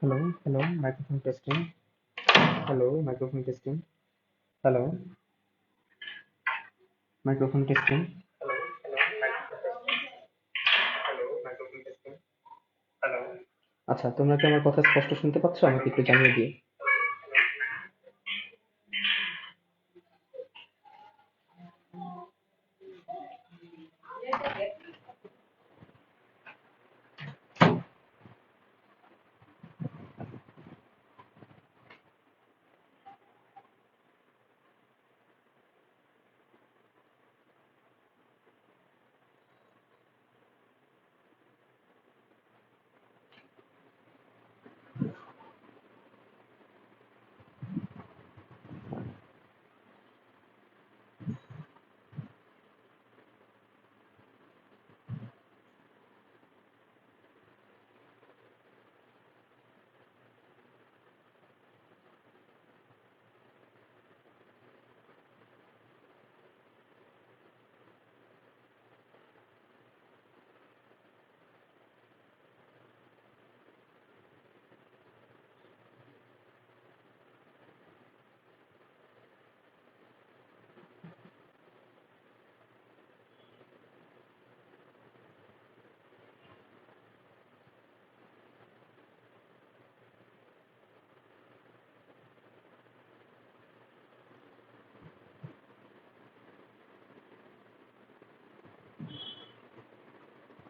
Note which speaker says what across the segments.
Speaker 1: Hello, microphone testing. Hello, microphone testing. Hello, microphone testing. আচ্ছা, তোমরা কি আমার কথা স্পষ্ট শুনতে পাচ্ছ? আমাকে একটু জানিয়ে দিও।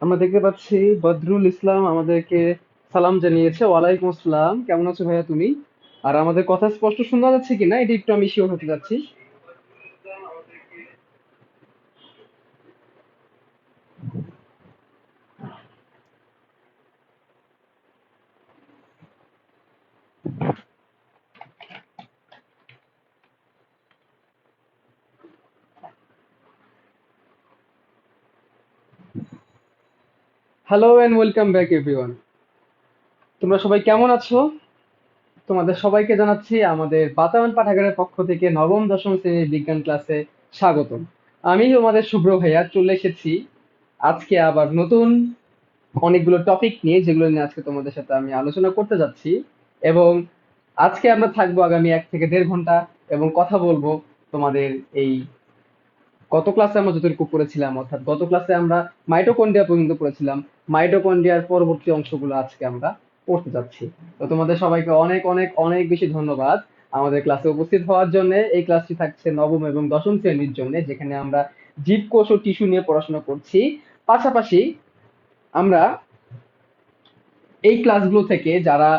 Speaker 1: আমরা দেখতে পাচ্ছি বদরুল ইসলাম আমাদেরকে সালাম জানিয়েছে। ওয়ালাইকুম আসসালাম। কেমন আছো ভাইয়া তুমি? আর আমাদের কথা স্পষ্ট শোনা যাচ্ছে কিনা এটা একটু আমি শিওর হতে যাচ্ছি। Hello and welcome back everyone. তোমরা সবাই কেমন আছো? তোমাদের সবাইকে জানাচ্ছি আমাদের বাতায়ন পাঠাগারের পক্ষ থেকে নবম দশম শ্রেণীর বিজ্ঞান ক্লাসে স্বাগতম। আমি তোমাদের শুভ্র ভাইয়া চলে এসেছি আজকে আবার নতুন অনেকগুলো টপিক নিয়ে, যেগুলো নিয়ে আজকে তোমাদের সাথে আমি আলোচনা করতে যাচ্ছি। এবং আজকে আমরা থাকবো আগামী 1 থেকে 1.5 ঘন্টা এবং কথা বলবো তোমাদের এই গত ক্লাসে আমরা যতটুকু পড়েছিলাম, অর্থাৎ গত ক্লাসে আমরা মাইটোকন্ড্রিয়া পর্যন্ত পড়েছিলাম। মাইটোকন্ড্রিয়ার পরবর্তী অংশগুলো আজকে আমরা পড়তে যাচ্ছি। তো তোমাদের সবাইকে অনেক অনেক অনেক বেশি ধন্যবাদ আমাদের ক্লাসে উপস্থিত হওয়ার জন্য। এই ক্লাসটি থাকছে নবম এবং দশম শ্রেণীর জন্য, যেখানে আমরা জীবকোষ ও টিস্যু নিয়ে পড়াশোনা করছি। পাশাপাশি আমরা এই ক্লাসগুলো থেকে যারা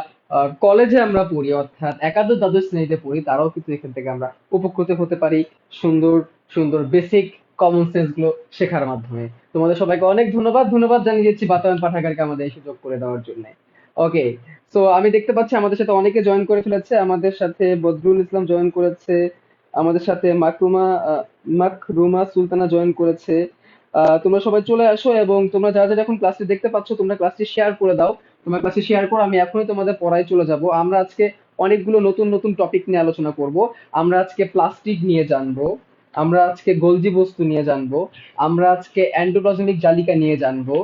Speaker 1: কলেজে আমরা পড়ি, অর্থাৎ একাদশ দ্বাদশ শ্রেণীতে পড়ি, তারাও কিন্তু এখান থেকে আমরা উপকৃত হতে পারি সুন্দর সুন্দর বেসিক কমন সেন্স গুলো শেখার মাধ্যমে। তোমাদের সবাইকে অনেক ধন্যবাদ জানিয়ে দিচ্ছি বাতায়ন পাঠাগারকে আমাদের এই সুযোগ করে দেওয়ার জন্য। ওকে, সো আমি দেখতে পাচ্ছি আমাদের সাথে অনেকে জয়েন করে ফেলেছে। আমাদের সাথে বদরুল ইসলাম জয়েন করেছে, আমাদের সাথে মাকরুমা সুলতানা জয়েন করেছে। তোমরা সবাই চলে আসো এবং তোমরা যারা যারা এখন ক্লাসটি দেখতে পাচ্ছ তোমরা ক্লাসটি শেয়ার করে দাও। তোমরা ক্লাসে শেয়ার করো, আমি এখনই তোমাদের পড়ায় চলে যাব। আমরা আজকে অনেকগুলো নতুন নতুন টপিক নিয়ে আলোচনা করব। আমরা আজকে প্লাস্টিক নিয়ে জানবো, আমরা আজকে গোলজি বস্তু নিয়ে জানবো, আমরা আজকে এন্ডোপ্লাজমিক জালিকা নিয়ে জানবো,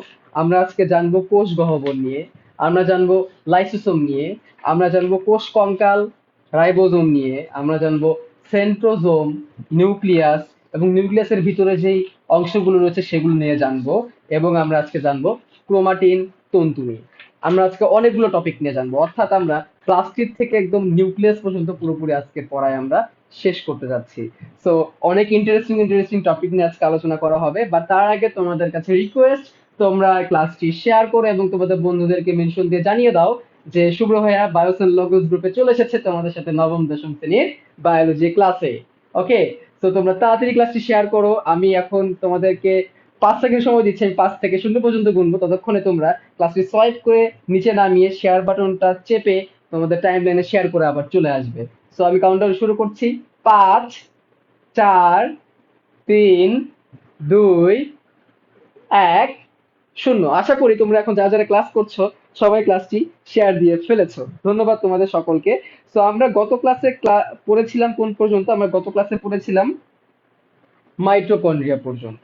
Speaker 1: আমরা আজকে জানবো কোষ গহ্বর নিয়ে, আমরা জানবো লাইসোসোম নিয়ে, আমরা জানবো কোষ কঙ্কাল রাইবোজোম নিয়ে, আমরা জানবো সেন্ট্রোজোম, নিউক্লিয়াস এবং নিউক্লিয়াসের ভিতরে যেই অংশগুলো রয়েছে সেগুলো নিয়ে জানবো। এবং আমরা আজকে জানবো ক্রোমাটিন তন্তু নিয়ে। আমরা আজকে অনেকগুলো টপিক নিয়ে জানবো, অর্থাৎ আমরা প্লাস্টিক থেকে একদম নিউক্লিয়াস পর্যন্ত পুরোপুরি আজকে পড়ায় আমরা শেষ করতে যাচ্ছি। তো অনেক ইন্টারেস্টিং ইন্টারেস্টিং টপিক নিয়ে আজকে আলোচনা করা হবে, বাট তার আগে তোমাদের কাছে রিকোয়েস্ট, তোমরা ক্লাসটি শেয়ার করো এবং তোমাদের বন্ধুদেরকে মেনশন দিয়ে জানিয়ে দাও যে শুভ্র ভাইয়া বায়োসেন লগোস গ্রুপে চলে এসেছে তোমাদের সাথে নবম দশম শ্রেণীর বায়োলজি ক্লাসে। ওকে, তো তোমরা তাড়াতাড়ি ক্লাসটি শেয়ার করো। আমি এখন তোমাদেরকে 5 সেকেন্ড সময় দিচ্ছি, আমি 5 থেকে 0 পর্যন্ত গুনবো, ততক্ষণে তোমরা ক্লাসটি সোয়াইপ করে নিচে নামিয়ে শেয়ার বাটনটা চেপে তোমাদের টাইম লাইনে শেয়ার করে আবার চলে আসবে। সো আমি কাউন্টডাউন শুরু করছি। 5, 4, 3, 2, 1, 0। আশা করি তোমরা এখন যারা যারা ক্লাস করছো সবাই ক্লাসটি শেয়ার দিয়ে ফেলেছো। ধন্যবাদ তোমাদের সকলকে। সো আমরা গত ক্লাসে পড়েছিলাম কোন পর্যন্ত? আমরা গত ক্লাসে পড়েছিলাম মাইটোকন্ড্রিয়া পর্যন্ত,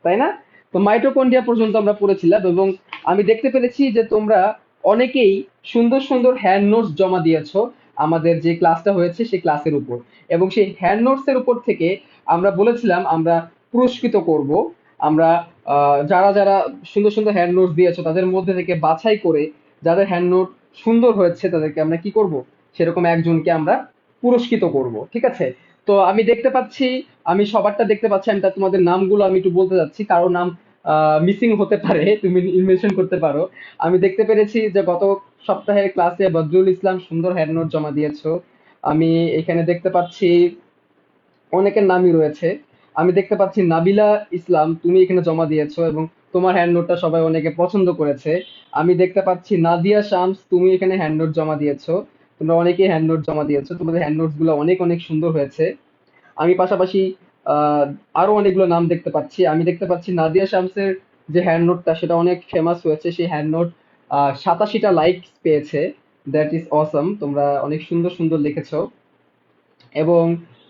Speaker 1: তাই না? তো মাইটোকন্ড্রিয়া পর্যন্ত আমরা পড়েছিলাম এবং আমি দেখতে পেরেছি যে তোমরা অনেকেই সুন্দর সুন্দর হ্যান্ড নোটস জমা দিয়েছো আমাদের যে ক্লাসটা হয়েছে সেই ক্লাসের উপর, এবং সেই হ্যান্ড নোটস এর উপর থেকে আমরা বলেছিলাম আমরা পুরস্কৃত করব। আমরা যারা যারা সুন্দর সুন্দর হ্যান্ড নোটস দিয়েছো তাদের মধ্যে থেকে বাছাই করে যাদের হ্যান্ড নোট সুন্দর হয়েছে তাদেরকে আমরা কি করব, সেরকম একজনকে আমরা পুরস্কৃত করব, ঠিক আছে? তো আমি দেখতে পাচ্ছি, আমি সবারটা দেখতে পাচ্ছি, আমি তার তোমাদের নামগুলো আমি একটু বলতে যাচ্ছি, কারো নাম মিসিং হতে পারে, তুমি মেনশন করতে পারো। আমি দেখতে পেরেছি যে গত সপ্তাহের ক্লাসে বদরুল ইসলাম সুন্দর হ্যান্ড নোট জমা দিয়েছো। আমি এখানে দেখতে পাচ্ছি অনেকের নামই রয়েছে। আমি দেখতে পাচ্ছি নাবিলা ইসলাম, তুমি এখানে জমা দিয়েছো এবং তোমার হ্যান্ড নোটটা সবাই অনেকে পছন্দ করেছে। আমি দেখতে পাচ্ছি নাদিয়া শামস, তুমি এখানে হ্যান্ড নোট জমা দিয়েছো। তোমরা অনেকেই হ্যান্ড নোট জমা দিয়েছো, তোমাদের হ্যান্ড নোটস গুলো অনেক অনেক সুন্দর হয়েছে। আমি পাশাপাশি আরো অনেকগুলো নাম দেখতে পাচ্ছি। আমি দেখতে পাচ্ছি নাদিয়া শামসের যে হ্যান্ড নোটটা সেটা অনেক ফেমাস হয়েছে, সেই হ্যান্ড নোট 87টা লাইকস পেয়েছে। দ্যাট ইজ অসম, তোমরা অনেক সুন্দর সুন্দর লিখেছো। এবং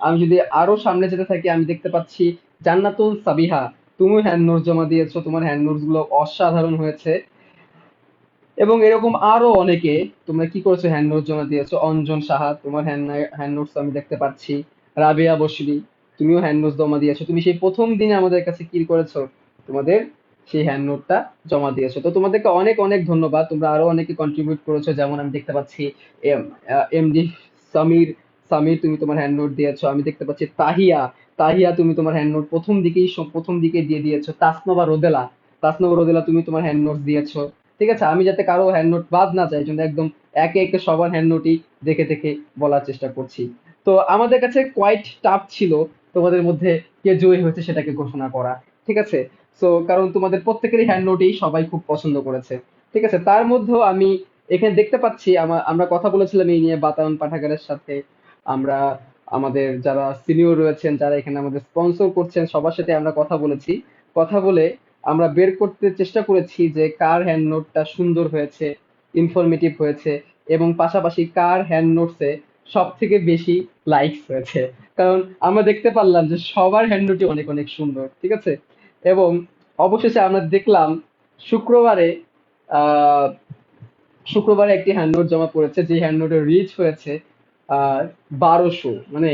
Speaker 1: আমি যদি আরো সামনে যেতে থাকি, আমি দেখতে পাচ্ছি জান্নাতুল সাবিহা, তুমি হ্যান্ড নোট জমা দিয়েছো, তোমার হ্যান্ড নোটস গুলো অসাধারণ হয়েছে। এবং এরকম আরো অনেকে তোমরা কি করেছো, হ্যান্ড নোট জমা দিয়েছো। অঞ্জন সাহা, তোমার হ্যান্ড নোটস আমি দেখতে পাচ্ছি। রাবেয়া বসরি, তুমিও হ্যান্ড নোটস জমা দিয়েছো, তুমি সেই প্রথম দিনে আমাদের কাছে কি করেছো, তোমাদের সেই হ্যান্ড নোটটা জমা দিয়েছো। তো তোমাদেরকে অনেক অনেক ধন্যবাদ, তোমরা আরো অনেকে কন্ট্রিবিউট করেছো, যেমন আমি দেখতে পাচ্ছি এমডি সামির, সামির তুমি তোমার হ্যান্ড নোট দিয়েছো। আমি দেখতে পাচ্ছি তাহিয়া, তাহিয়া তুমি তোমার হ্যান্ড নোট প্রথম দিকে দিয়ে দিয়েছো। তাসনবা রোদেলা, তাসনবা রোদেলা তুমি তোমার হ্যান্ড নোট দিয়েছো। ঠিক আছে, আমি যাতে কারো হ্যান্ড নোট বাদ না যায়, এই জন্য একদম একে একে সবার হ্যান্ড নোটই দেখে দেখে বলার চেষ্টা করছি। তো আমাদের কাছে কোয়াইট টাফ ছিল তোমাদের মধ্যে কে জয়ী হয়েছে সেটাকে ঘোষণা করা, ঠিক আছে? সো কারণ তোমাদের প্রত্যেকেরই হ্যান্ড নোটই সবাই খুব পছন্দ করেছে, ঠিক আছে? তার মধ্যেও আমি এখানে দেখতে পাচ্ছি আমরা কথা বলেছিলাম এই নিয়ে বাতায়ন পাঠাগারের সাথে। আমরা আমাদের যারা সিনিয়র রয়েছেন, যারা এখানে আমাদের স্পন্সর করছেন, সবার সাথে আমরা কথা বলেছি। কথা বলে আমরা বের করতে চেষ্টা করেছি যে কার হ্যান্ড নোটটা সুন্দর হয়েছে, ইনফরমেটিভ হয়েছে, এবং পাশাপাশি কার হ্যান্ড নোটসে সব থেকে বেশি লাইকস হয়েছে। কারণ আমরা দেখতে পারলাম যে সবার হ্যান্ড নোটই অনেক অনেক সুন্দর, ঠিক আছে? এবং অবশেষে আমরা দেখলাম শুক্রবারে আহ শুক্রবারে একটি হ্যান্ড নোট জমা পড়েছে, যে হ্যান্ড নোটের রিচ হয়েছে 1200। মানে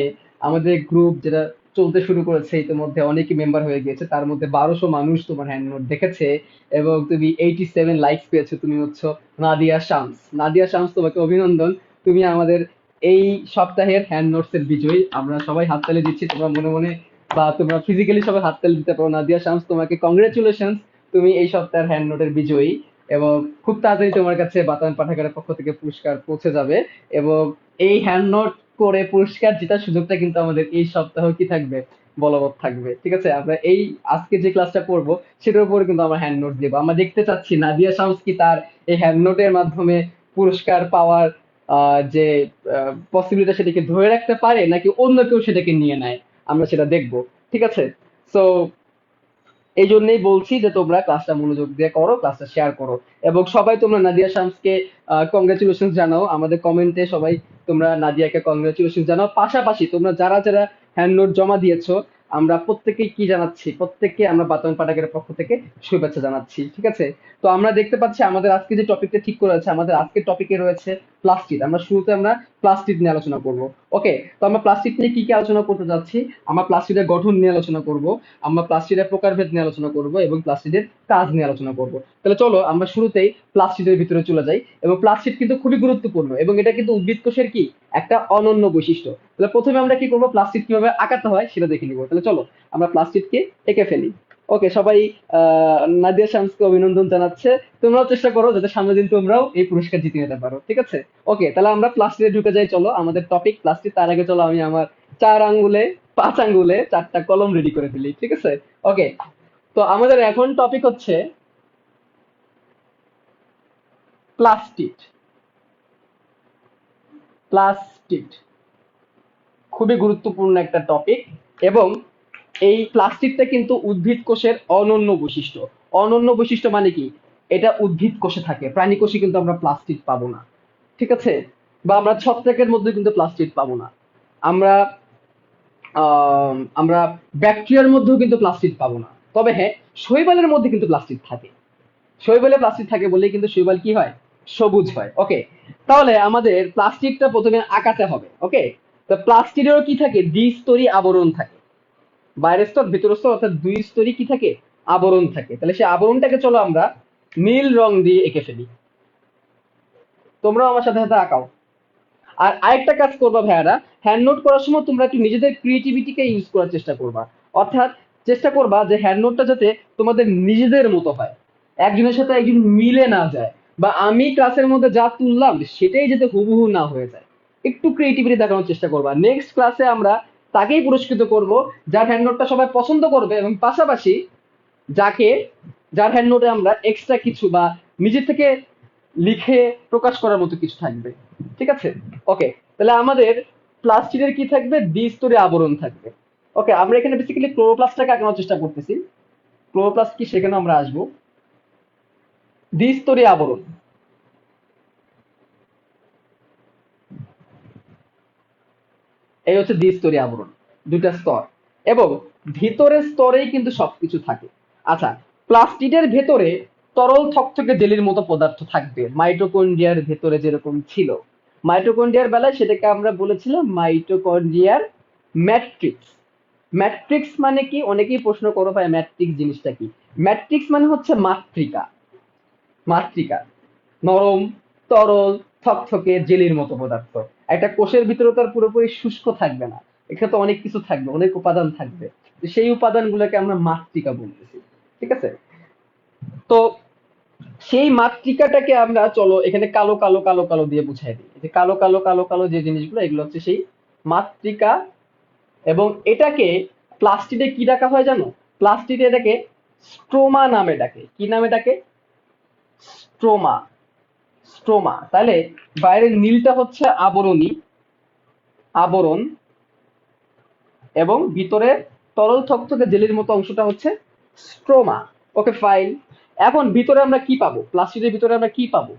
Speaker 1: আমাদের গ্রুপ যেটা চলতে শুরু করেছে ইতিমধ্যে অনেকই মেম্বার হয়ে গিয়েছে, তার মধ্যে 1200 মানুষ তোমার হ্যান্ড নোট দেখেছে। এবং তুমি 87 লাইকস পেয়েছো, তুমি হচ্ছে নাদিয়া শামস। নাদিয়া শামস, তোমাকে অভিনন্দন, তুমি আমাদের এই সপ্তাহের হ্যান্ড নোটস এর বিজয়ী। আমরা সবাই হাততালি দিচ্ছি, তোমরা মনে মনে বা তোমরা ফিজিক্যালি সবাই হাততালি দিতে পারো। নাদিয়া শামস, তোমাকে কংগ্রেচুলেশন, তুমি এই সপ্তাহের হ্যান্ড নোটের বিজয়ী। এবং খুব তাড়াতাড়ি তোমার কাছে বাতায়ন পাঠাগারের পক্ষ থেকে পুরস্কার পৌঁছে যাবে। এবং এই হ্যান্ড নোট করে পুরস্কার জেতার সুযোগটা কিন্তু আমাদের এই সপ্তাহ কি থাকবে, বলবৎ থাকবে, ঠিক আছে? আমরা এই আজকে যে ক্লাসটা করব সেটার উপরে কিন্তু আমরা হ্যান্ড নোট দেবো। আমরা দেখতে চাচ্ছি নাদিয়া শামস কি তার এই হ্যান্ড নোটের মাধ্যমে পুরস্কার পাওয়ার যে পসিবিলিটি সেটাকে ধরে রাখতে পারে, নাকি অন্য কেউ সেটাকে নিয়ে নেয়, আমরা সেটা দেখবো, ঠিক আছে? সো এই জন্যই বলছি যে তোমরা ক্লাসটা মনোযোগ দিয়ে করো, ক্লাসটা শেয়ার করো, এবং সবাই তোমরা নাদিয়া শামসকে কংগ্রেচুলেশন জানাও আমাদের কমেন্টে। সবাই তোমরা নাদিয়াকে কংগ্রেচুলেশন জানাও। পাশাপাশি তোমরা যারা যারা হ্যান্ড নোট জমা দিয়েছো, আমরা প্রত্যেকেই কি জানাচ্ছি, প্রত্যেককে আমরা বাতায়ন পাঠাগারের পক্ষ থেকে শুভেচ্ছা জানাচ্ছি, ঠিক আছে? তো আমরা দেখতে পাচ্ছি আমাদের আজকে যে টপিকটা ঠিক করা হয়েছে, আমাদের আজকের টপিকে রয়েছে প্লাস্টিক। আমরা প্লাস্টিক নিয়ে আলোচনা করব। ওকে, তো আমরা প্লাস্টিক নিয়ে কি কি আলোচনা করতে যাচ্ছি? আমরা প্লাস্টিকের গঠন নিয়ে আলোচনা করব, আমরা প্লাস্টিকের প্রকারভেদ নিয়ে আলোচনা করব, এবং প্লাস্টিকের কাজ নিয়ে আলোচনা করব। তাহলে চলো আমরা শুরুতেই প্লাস্টিকের ভিতরে চলে যাই। এবং প্লাস্টিক কিন্তু খুবই গুরুত্বপূর্ণ, এবং এটা কিন্তু উদ্ভিদ কোষের কি একটা অনন্য বৈশিষ্ট্য। তাহলে প্রথমে আমরা কি করব, প্লাস্টিক কিভাবে আঁকাতে হয় সেটা দেখে নিব। তাহলে চলো আমরা প্লাস্টিককে এঁকে ফেলি। ওকে, সবাই নাদিয়া শামসকে অভিনন্দন জানাচ্ছে। তোমরাও চেষ্টা করো যাতে সামনের দিন তোমরাও এই পুরস্কার জিতে নিতে পারো, ঠিক আছে? ওকে, তাহলে আমরা প্লাস্টিকে ঢুকে যাই। চলো, আমাদের টপিক প্লাস্টিক। তার আগে চলো আমি আমার 5 আঙ্গুলে 4টা কলম রেডি করে ফেলি, ঠিক আছে? ওকে, তো আমাদের এখন টপিক হচ্ছে প্লাস্টিক। প্লাস্টিক খুবই গুরুত্বপূর্ণ একটা টপিক, এবং এই প্লাস্টিকটা কিন্তু উদ্ভিদ কোষের অনন্য বৈশিষ্ট্য। অনন্য বৈশিষ্ট্য মানে কি, এটা উদ্ভিদ কোষে থাকে, প্রাণী কোষে কিন্তু আমরা প্লাস্টিক পাবো না, ঠিক আছে? বা আমরা ছত্রাকের মধ্যে কিন্তু প্লাস্টিক পাবো না। আমরা আমরা ব্যাকটেরিয়ার মধ্যেও কিন্তু প্লাস্টিক পাবো না। তবে হ্যাঁ, শৈবালের মধ্যে কিন্তু প্লাস্টিক থাকে। শৈবালে প্লাস্টিক থাকে বলেই কিন্তু শৈবাল কি হয়, সবুজ হয়। ওকে, তাহলে আমাদের প্লাস্টিকটা প্রথমে আঁকাতে হবে। ওকে, তো প্লাস্টিকেরও কি থাকে, দ্বিস্তরী আবরণ থাকে, বাইরের স্তর ভেতরের স্তর অর্থাৎ দুই স্তরই কি থাকে, আবরণ থাকে। তাহলে সেই আবরণটাকে চলো আমরা নীল রং দিয়ে এঁকে ফেলি। তোমরাও আমার সাথে সাথে আঁকাও। আর আরেকটা কাজ করবা ভাইয়ারা, হ্যান্ড নোট করার সময় তোমরা একটু নিজেদের ক্রিয়েটিভিটিকে ইউজ করার চেষ্টা করবা। অর্থাৎ চেষ্টা করবা যে হ্যান্ড নোটটা যাতে তোমাদের নিজেদের মতো হয়, একজনের সাথে একজন মিলে না যায়, বা আমি ক্লাসের মধ্যে যা তুললাম সেটাই যাতে হুবহু না হয়ে যায়। একটু ক্রিয়েটিভিটি দেখানোর চেষ্টা করবা। নেক্সট ক্লাসে আমরা তাকেই পুরস্কৃত করব যার হ্যান্ড নোটটা সবাই পছন্দ করবে, এবং পাশাপাশি যাকে, যার হ্যান্ড নোটে আমরা এক্সট্রা কিছু বা নিজে থেকে লিখে প্রকাশ করার মতো কিছু থাকবে। ঠিক আছে? ওকে, তাহলে আমাদের প্লাস্টিকের কি থাকবে, দ্বিস্তরী আবরণ থাকবে। ওকে, আমরা এখানে বেসিক্যালি ক্লোরোপ্লাস্টটাকে আঁকানোর চেষ্টা করতেছি। ক্লোরোপ্লাস্ট কি সেখানে আমরা আসবো। দ্বিস্তরী আবরণ, এই হচ্ছে দ্বিস্তরী আবরণ, দুইটা স্তর, এবং ভিতরের স্তরেই কিন্তু সবকিছু থাকে। আচ্ছা, প্লাস্টিকের ভেতরে তরল থকথকে জেলির মতো পদার্থ থাকবে, মাইটোকন্ড্রিয়ার ভেতরে যেরকম ছিল। মাইটোকন্ড্রিয়ার বেলায় সেটাকে আমরা বলেছিলাম মাইটোকন্ড্রিয়ার ম্যাট্রিক্স। ম্যাট্রিক্স মানে কি, অনেকেই প্রশ্ন করো ভাই ম্যাট্রিক্স জিনিসটা কি। ম্যাট্রিক্স মানে হচ্ছে মাতৃকা। মাতৃকা, নরম, তরল, থকথকে জেলির মতো পদার্থ। একটা কোষের ভিতরে তো আর পুরোপুরি শুষ্ক থাকবে না, এখানে তো অনেক কিছু থাকবে, অনেক উপাদান থাকবে। তো সেই উপাদানগুলোকে আমরা মাতৃকা বলতেছি। ঠিক আছে? তো সেই মাতৃকাটাকে আমরা চলো এখানে কালো কালো কালো কালো দিয়ে বুঝাই দিই। এই যে কালো কালো কালো কালো যে জিনিসগুলো, এগুলো হচ্ছে সেই মাতৃকা। এবং এটাকে প্লাস্টিকে কি ডাকা হয় জানো? প্লাস্টিকে এটাকে স্ট্রোমা নামে ডাকে। কি নামে ডাকে? স্ট্রোমা। স্ট্রোমা। তাহলে বাইরের নীলটা হচ্ছে আবরণী, আবরণ, এবং ভিতরে তরল থকথকে জেলির মতো অংশটা হচ্ছে স্ট্রোমা। Okay fine. এখন ভিতরে আমরা কি পাবো, প্লাস্টিকের ভিতরে আমরা কি পাবো?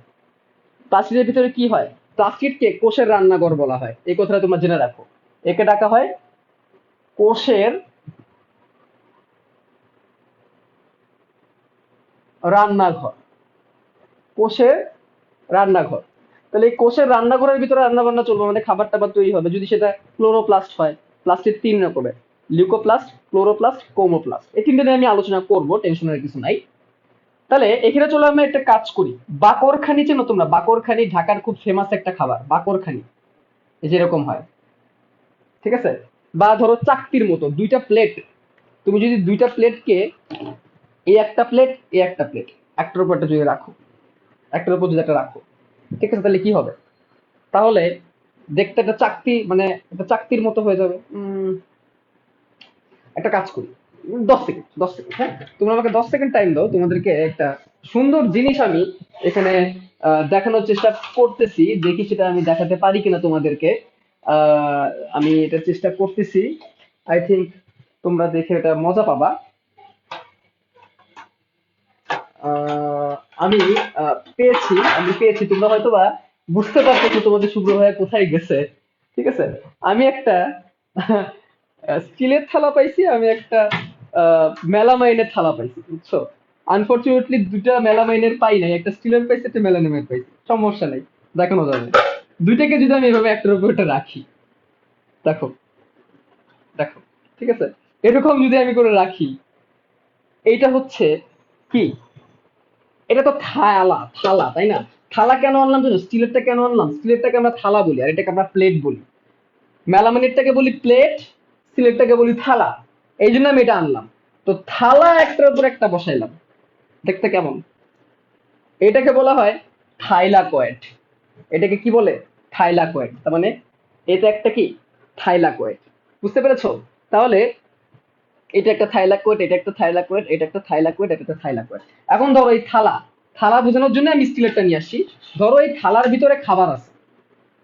Speaker 1: প্লাস্টিকের ভিতরে কি হয়? প্লাস্টিককে কোষের রান্নাঘর বলা হয়, এই কথাটা তোমরা জেনে রাখো। একে ডাকা হয় কোষের রান্নাঘর। কোষের রান্নাঘর। তাহলে এই কোষের রান্নাঘরের ভিতরে রান্না বান্না চলবে, মানে খাবার টাবার তৈরি হবে। যদি সেটা ক্লোরোপ্লাস্ট হয়, প্লাস্টিক তিন রকমের, লিউকোপ্লাস্ট, ক্লোরোপ্লাস্ট, কৌমোপ্লাস্ট, এই তিনটে নিয়ে আমি আলোচনা করবো, টেনশনের কিছু নাই। তাহলে এখানে চলো আমরা একটা কাজ করি। বাকরখানি চেনো তোমরা? বাকরখানি ঢাকার খুব ফেমাস একটা খাবার, বাকরখানি। এই যেরকম হয়, ঠিক আছে? বা ধরো চাকতির মতো দুইটা প্লেট, তুমি যদি দুইটা প্লেটকে, এই একটা প্লেট, এই একটা প্লেট, একটার উপর একটা যদি রাখো, একটার উপর যদি একটা রাখো, ঠিক আছে, তাহলে কি হবে? তাহলে দেখতে একটা চাকতি, মানে একটা চাকতির মতো হয়ে যাবে। একটা কাজ করি, 10 সেকেন্ড, 10 সেকেন্ড, হ্যাঁ, তোমরা আমাকে 10 সেকেন্ড টাইম দাও, তোমাদেরকে একটা সুন্দর জিনিস আমি এখানে দেখানোর চেষ্টা করতেছি, দেখি সেটা আমি দেখাতে পারি কিনা তোমাদেরকে। আহ, আমি এটা চেষ্টা করতেছি। আই থিঙ্ক তোমরা দেখে এটা মজা পাবা। আহ, আমি পেয়েছি, তোমরা হয়তো বা বুঝতে পারতেছো তোমাদের শুভ্র ভাইয়া কোথায় গেছে। ঠিক আছে, আমি একটা স্টিলের থালা পাইছি, আমি একটা মেলামাইনের থালা পাইছি, বুঝছো? আনফরচুনেটলি দুটা মেলামাইনের পাই নাই, একটা স্টিলের পাইছি, একটা মেলামাইনের পাইছি, সমস্যা নাই, দেখানো যাবে। দুইটাকে যদি আমি এভাবে একটার উপর একটা রাখি, দেখো, দেখো, ঠিক আছে, এরকম যদি আমি করে রাখি, এইটা হচ্ছে কি? এটা তো থালা, থালা তাই না? থালা কেন আনলাম জানো? স্টিলেরটা কেন আনলাম? স্টিলেরটাকে আমরা থালা বলি, আর এটাকে আমরা প্লেট বলি। মেলামাইনেরটাকে বলি প্লেট, স্টিলেরটাকে বলি থালা। এই জন্য আমি এটা আনলাম। তো থালা একটার উপর একটা বসাইলাম, দেখতে কেমন? এটাকে বলা হয় থাইলাকয়েড। এটাকে কি বলে? থাইলাকয়েড। তার মানে এটা একটা কি, থাইলাকয়েড। বুঝতে পেরেছো? তাহলে এটা একটা থাইলাকয়েড, এটা একটা থাইলাকয়েড, এটা একটা থাইলাকয়েড, এটা একটা থাইলাকয়েড। এখন ধরো এই থালা, থালা বোঝানোর জন্য আমি স্টিলেরটা নিয়ে আসছি। ধরো এই থালার ভিতরে খাবার আছে,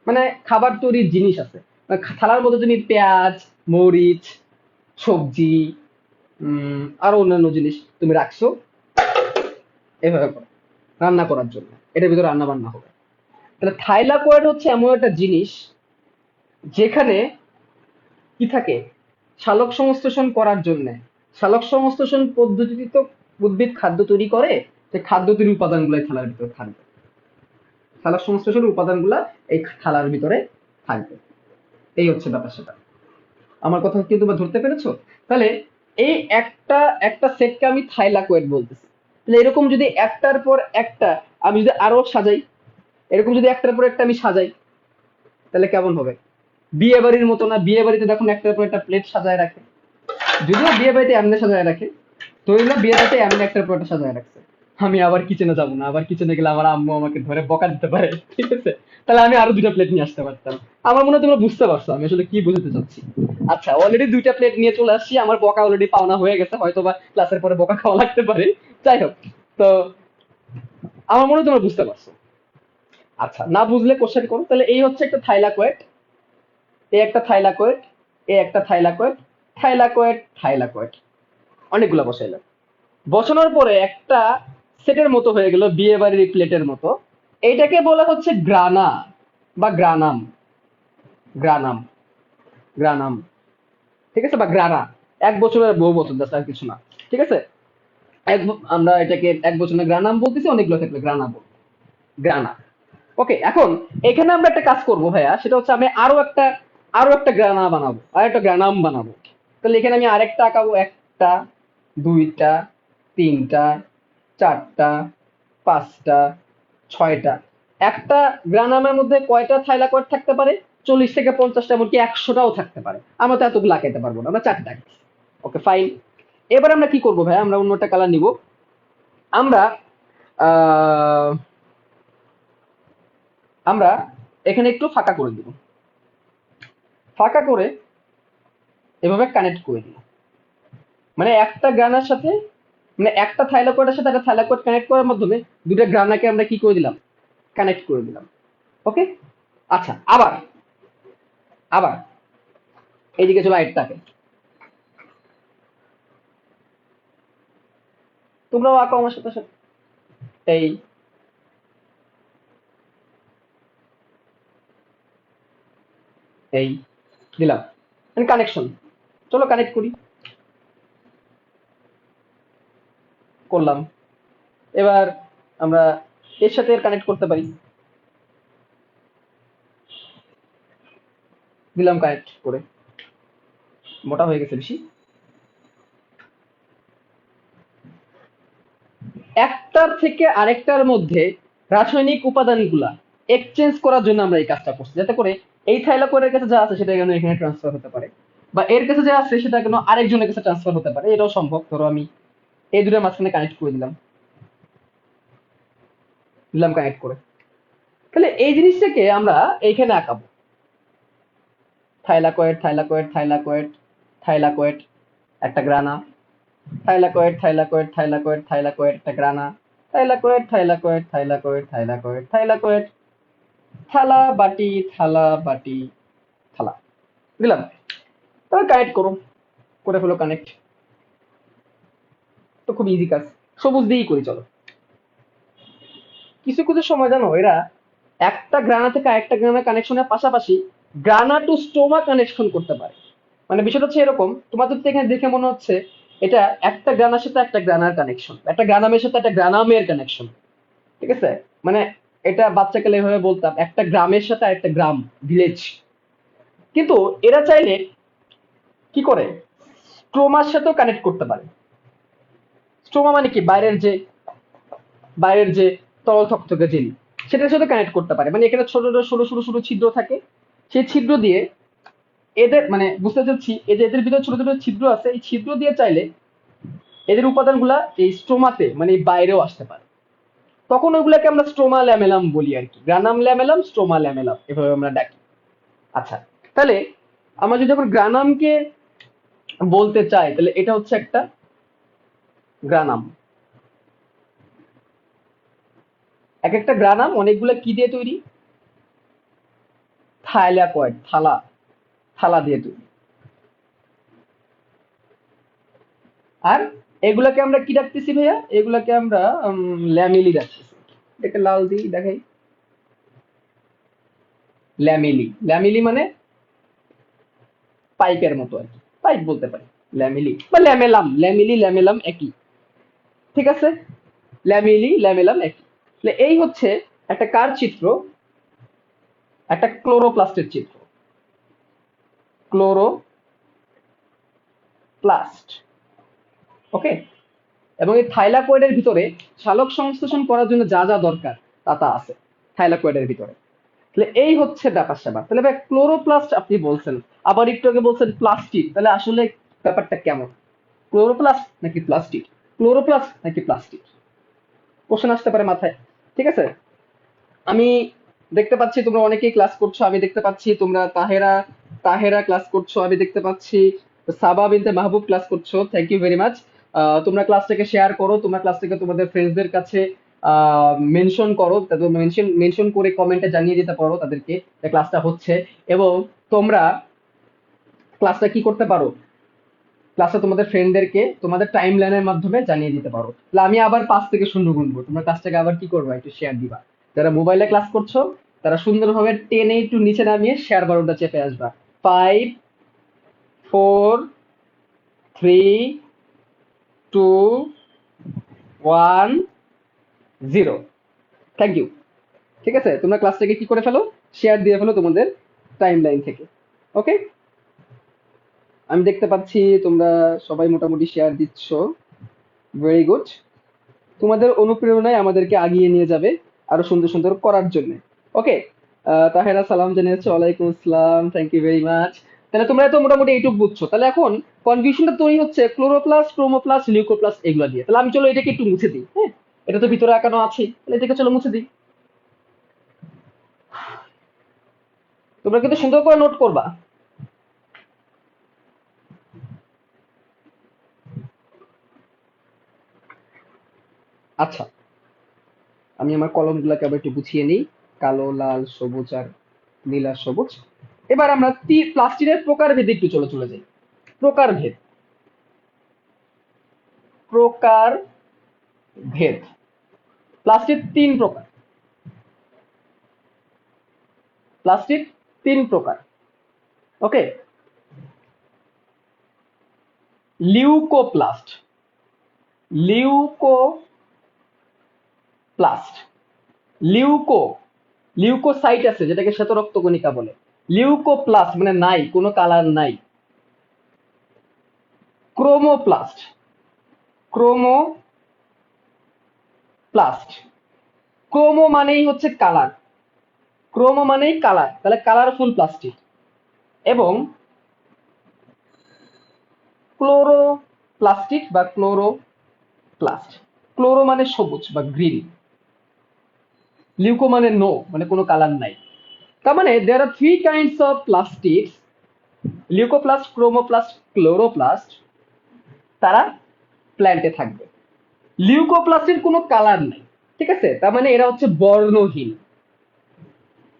Speaker 1: মানে খাবার তৈরির জিনিস আছে। মানে থালার মধ্যে তুমি পেঁয়াজ, মরিচ, সবজি, আরো অন্যান্য জিনিস তুমি রাখছো, এভাবে করো, রান্না করার জন্য। এটার ভিতরে রান্না বান্না হবে। তাহলে থাইলাকয়েড হচ্ছে এমন একটা জিনিস যেখানে কি থাকে, সালোক সংশ্লেষণ করার জন্য, সালোক সংশ্লেষণ পদ্ধতিতে তো উদ্ভিদ খাদ্য তৈরি করে, যে খাদ্য তৈরি উপাদানগুলো থালার ভিতরে থাকবে। থালার সংশ্লেষের উপাদানগুলা এই থালার ভিতরে থাকবে। এই হচ্ছে ব্যাপার সেটা। আমার কথা কি তোমরা ধরতে পেরেছো? তাহলে এই একটা একটা সেটকে আমি থাইলাকয়েড বলতেছি। তাহলে এরকম যদি একটার পর একটা আমি যদি আরো সাজাই, এরকম যদি একটার পর একটা আমি সাজাই, তাহলে কেমন হবে? বিয়ে বাড়ির মতো না? বিয়ে বাড়িতে দেখুন একটার পর একটা প্লেট সাজায় রাখে, যদিও বিয়ে বাড়িতে এমনি সাজায় রাখে, ধরি না বিয়ে বাড়িতে এমনি একটার পর একটা সাজায় রাখছে, আমি আবার কিচেনে যাবো না, আবার কিচেনে গেলে আমার আম্মু আমাকে ধরে বকা দিতে পারে, ঠিক আছে? তাহলে আমি আরো দুটা প্লেট নিয়ে আসতে পারতাম। আমার মনে হয় তোমরা বুঝতে পারছো আমি আসলে কি বোঝাতে চাচ্ছি। আচ্ছা, অলরেডি দুইটা প্লেট নিয়ে চলে আসছি, আমার বকা অলরেডি পাওনা হয়ে গেছে, হয়তো বা ক্লাসের পরে বকা খাওয়া লাগতে পারে। যাই হোক, তো আমার মনে হয় তোমরা বুঝতে পারছো। আচ্ছা, না বুঝলে কোশ্চেন করো। তাহলে এই হচ্ছে একটা থাইলাকয়েড, এই একটা থাইলাকয়েড, এই একটা থাইলাকয়েড, থাইলাকয়েড, থাইলাকয়েড, অনেকগুলা বসাইলাম। বসানোর পরে একটা সেটের মতো হয়ে গেল, বিয়ে বাড়ির প্লেটের মতো। এইটাকে বলা হচ্ছে গ্রানা বা গ্রানাম, গ্রানাম, গ্রানাম, ঠিক আছে, বা গ্রানা। এক বছরের বহু বছর, জাস্ট আর কিছু না, ঠিক আছে। আমরা এটাকে এক বছরের গ্রানাম বলতেছি, অনেকগুলো থাকলে গ্রানা বল, গ্রানা। ওকে, এখন এখানে আমরা একটা কাজ করব ভাইয়া, সেটা হচ্ছে আমি আরো একটা গ্রানা বানাবো, আর একটা গ্রানাম বানাবো। তাহলে এখানে আমি আরেকটা আঁকাবো, একটা, দুইটা, তিনটা, চারটা, পাঁচটা, ছয়টা। একটা গ্রানামের মধ্যে কয়টা থাইলাকয়েড থাকতে পারে? 40 থেকে 50টা, এমনকি 100টাও থাকতে পারে। আমরা তো এতগুলো আঁকাইতে পারবো না, আমরা চারটা আঁকছি। ওকে, ফাইন। এবার আমরা কি করবো ভাই, আমরা অন্য একটা কালার নিব। আমরা আহ আমরা এখানে একটু ফাঁকা করে দিব, ফাঁকা করে এভাবে কানেক্ট করে দিব। মানে একটা গ্রানার সাথে, মানে একটা থাইলাকয়েডের সাথে একটা থাইলাকয়েড কানেক্ট করার মাধ্যমে দুটা গ্রানাকে আমরা কি করে দিলাম, কানেক্ট করে দিলাম। ওকে, আচ্ছা, আবার আবার এইদিকে চলো আরেকটাকে, তোমরাও আঁকো আমার সাথে সাথে। এই এই দিলাম কানেকশন, চলো কানেক্ট করি, করলাম। এবার আমরা এর সাথে কানেক্ট করতে পারি, দিলাম কানেক্ট করে, মোটা হয়ে গেছে বেশি। একটার থেকে আরেকটার মধ্যে রাসায়নিক উপাদানগুলা এক্সচেঞ্জ করার জন্য আমরা এই কাজটা করছি, যাতে করে এই থাইলাকয়েডের কাছে যা আছে সেটা যেন এখানে ট্রান্সফার হতে পারে, বা এর কাছে যা আছে সেটা যেন আরেকজনের কাছে ট্রান্সফার হতে পারে। এটাও সম্ভব। ধরো আমি এই দুটোর মাঝখানে কানেক্ট করে দিলাম, দিলাম কানেক্ট করে। তাহলে এই জিনিসটাকে আমরা এইখানে আঁকাবো, থাইলাকয়েড, থাইলাকয়েড, থাইলাকয়েড, থাইলাকয়েড, একটা grana, thylakoid, thylakoid, thylakoid, thylakoid, একটা grana, thylakoid, thylakoid, thylakoid, thylakoid, thylakoid, থালা বাটি, থালা বাটি, থালা, দিলাম। তবে কানেক্ট করো, করে ফেলো কানেক্ট। তো খুব ইজি কাজ, সবুজ দিয়েই করি চলো। কিছু কিছু সময় জানো এরা একটা গ্রানা থেকে আরেকটা গ্রানা কানেকশনের পাশাপাশি গ্রানা টু স্টোমা কানেকশন করতে পারে। মানে বিষয়টা হচ্ছে এরকম, তোমাদের তো এখানে দেখে মনে হচ্ছে এটা একটা গ্রানার সাথে একটা গ্রানার কানেকশন, একটা গ্রানামের সাথে একটা গ্রানামের কানেকশন, ঠিক আছে। মানে এটা বাচ্চাকালে এভাবে বলতাম, একটা গ্রামের সাথে আরেকটা গ্রাম, ভিলেজ। কিন্তু এরা চাইলে কি করে, স্ট্রোমার সাথেও কানেক্ট করতে পারে। স্ট্রোমা মানে কি, বাইরের যে তরল থকথকে জেলি, সেটার সাথে কানেক্ট করতে পারে। মানে এখানে ছোট ছোট সরু সরু সরু ছিদ্র থাকে, সেই ছিদ্র দিয়ে এদের, মানে বুঝতে চাচ্ছি এই যে এদের ভিতরে ছোট ছোট ছিদ্র আছে, এই ছিদ্র দিয়ে চাইলে এদের উপাদানগুলা এই স্ট্রোমাতে মানে বাইরেও আসতে পারে। তখন ওইগুলাকে আমরা স্ট্রোমা ল্যামেলাম বলি আর কি, গ্রানাম ল্যামেলাম, স্ট্রোমা ল্যামেলাম, এভাবে আমরা ডাকি। আচ্ছা, তাহলে আমরা যদি এখন গ্রানামকে বলতে চাই, তাহলে এটা হচ্ছে একটা গ্রানাম। এক একটা গ্রানাম অনেকগুলো কি দিয়ে তৈরি, থাইলাকয়েড, থালা, থালা দিয়ে তৈরি। আর এগুলাকে আমরা কি রাখতেছি ভাইয়া, এগুলাকে আমরা ল্যামিলি রাখতেছি। এটাকে লাল দিয়ে দেখাই, ল্যামিলি, ল্যামিলি মানে পাইপের মতো আর কি, পাইপ বলতে পারি, ল্যামিলি বা ল্যামেলাম, ল্যামিলি ল্যামেলাম একই, ঠিক আছে। ল্যামিলি ল্যামেলাম একই। তাহলে এই হচ্ছে একটা কার চিত্র? একটা ক্লোরোপ্লাস্টের চিত্র। ক্লোরোপ্লাস্ট। ওকে। এবং এই থাইলাকয়েডের ভিতরে সালোক সংশ্লেষণ করার জন্য যা যা দরকার তা তা আছে থাইলাকয়েডের ভিতরে। তাহলে এই হচ্ছে ব্যাপার স্যাপার। তাহলে ভাই ক্লোরোপ্লাস্ট আপনি বলছেন, আবার একটু আগে বলছেন প্লাস্টিক, তাহলে আসলে ব্যাপারটা কেমন? ক্লোরোপ্লাস্ট নাকি প্লাস্টিক? ক্লোরোপ্লাস্ট নাকি প্লাস্টিক? কোশ্চেন আসতে পারে মাথায়। ঠিক আছে, আমি দেখতে পাচ্ছি তোমরা অনেকেই ক্লাস করছো, আমি দেখতে পাচ্ছি তোমরা তাহেরা তাহেরা ক্লাস করছো, আমি দেখতে পাচ্ছি সাবা বিনতে মাহবুব ক্লাস করছো। Thank you very much. তোমরা ক্লাসটাকে শেয়ার করো, তোমরা ক্লাসটাকে তোমাদের ফ্রেন্ডসদের কাছে মেনশন করো, তাদের মেনশন মেনশন করে কমেন্টে জানিয়ে দিতে পারো তাদেরকে যে ক্লাসটা হচ্ছে। এবং তোমরা ক্লাসটা কি করতে পারো, ক্লাসে তোমাদের ফ্রেন্ডদেরকে তোমাদের টাইম লাইনের মাধ্যমে জানিয়ে দিতে পারো। তাহলে আমি আবার 5 থেকে 0 গুনবো, তোমরা ক্লাসটাকে আবার কি করবা, একটু শেয়ার দিবা। যারা মোবাইলে ক্লাস করছো তারা সুন্দরভাবে টেনে একটু নিচে নামিয়ে শেয়ার বাটনটা চেপে আসবা। 5 4 3 2 1 0। Thank you. ঠিক আছে, তোমরা ক্লাসটাকে কি করে ফেলো, শেয়ার দিয়ে ফেলো তোমাদের টাইম লাইন থেকে। ওকে, আমি দেখতে পাচ্ছি তোমরা সবাই মোটামুটি শেয়ার দিচ্ছ। Very good. তোমাদের অনুপ্রেরণায় আমাদেরকে আগিয়ে নিয়ে যাবে আরো সুন্দর সুন্দর করার জন্য। ওকে। তাহেরা সালাম জানিয়েছে, ওয়ালাইকুম আসসালাম, থ্যাংক ইউ ভেরি মাচ। তাহলে তোমরা তো মোটামুটি এইটুকু বুঝছো। তাহলে এখন কনফিউশনটা তৈরি হচ্ছে ক্লোরোপ্লাস্ট, ক্রোমোপ্লাস্ট, লিউকোপ্লাস্ট এগুলো দিয়ে। তাহলে আমি চলো এটাকে একটু মুছে দিই। হ্যাঁ, এটা তো ভিতরে আঁকানো আছে, তাহলে এটাকে চলো মুছে দিই। তোমরা কিন্তু সুন্দর করে নোট করবা। আচ্ছা, আমি আমার কলমগুলোকে আবার একটু গুছিয়ে নিই। কালো, লাল, সবুজ আর নীল আর সবুজ। এবার আমরা প্লাস্টিকের প্রকারভেদে একটু চলে চলে যাই। প্রকারভেদ। প্রকার ভেদ। প্লাস্টিক 3 প্রকার। প্লাস্টিক 3 প্রকার। ওকে। লিউকোপ্লাস্ট। লিউকোপ্লাস্ট। লিউকো, লিউকোসাইট আছে যেটাকে শ্বেত রক্তকণিকা বলে। লিউকোপ্লাস্ট মানে নাই, কোনো কালার নাই। ক্রোমোপ্লাস্ট। ক্রোমোপ্লাস্ট। ক্রোমো মানেই হচ্ছে কালার। ক্রোমো মানেই কালার, তাহলে কালারফুল প্লাস্টিক। এবং ক্লোরোপ্লাস্টিক বা ক্লোরোপ্লাস্ট। ক্লোরো মানে সবুজ বা গ্রিন, লিউকো মানে নো, মানে কোনো কালার নাই। তার মানে দেয়ার আর 3 kinds of plastics, leucoplast, chromoplast, chloroplast. তারা প্ল্যান্টে থাকবে। লিউকোপ্লাস্টের কোনো কালার নাই, ঠিক আছে, তার মানে এরা হচ্ছে বর্ণহীন।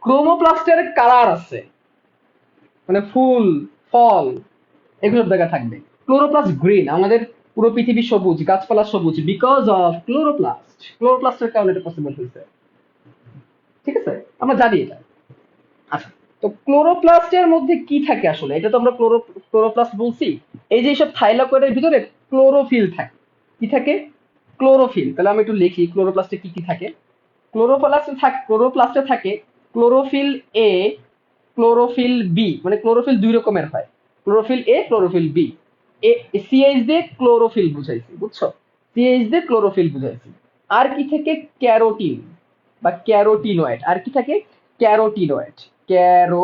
Speaker 1: ক্রোমোপ্লাস্টের কালার আছে, মানে ফুল, ফল, এগুলোর জায়গা থাকবে। ক্লোরোপ্লাস্ট গ্রিন, আমাদের পুরো পৃথিবী সবুজ, গাছপালা সবুজ, বিকজ অফ ক্লোরোপ্লাস্ট। ক্লোরোপ্লাস্টের কারণে এটা পসিবল হয়েছে। ঠিক আছে, আমরা জানি এটা। আচ্ছা, তো ক্লোরোপ্লাস্টের মধ্যে কি থাকে আসলে, এটা তো আমরা ক্লোরোপ্লাস্ট বলছি। এই যে সব থাইলাকয়েডের ভিতরে ক্লোরোফিল থাকে। কি থাকে? ক্লোরোফিল। তাহলে আমি একটু লিখি ক্লোরোপ্লাস্টে কি কি থাকে। ক্লোরোপ্লাস্টে থাকে ক্লোরোফিল এ, ক্লোরোফিল বি, মানে ক্লোরোফিল 2 রকমের হয়, chlorophyll A, chlorophyll B. CH দিয়ে ক্লোরোফিল বুঝাইছি, বুঝছো? সিএইচ দিয়ে ক্লোরোফিল বুঝাইছি। আর কি থাকে? ক্যারোটিন বা ক্যারোটিনয়েড। আর কি থাকে? ক্যারোটিনয়েড। ক্যারোটিনয়েড।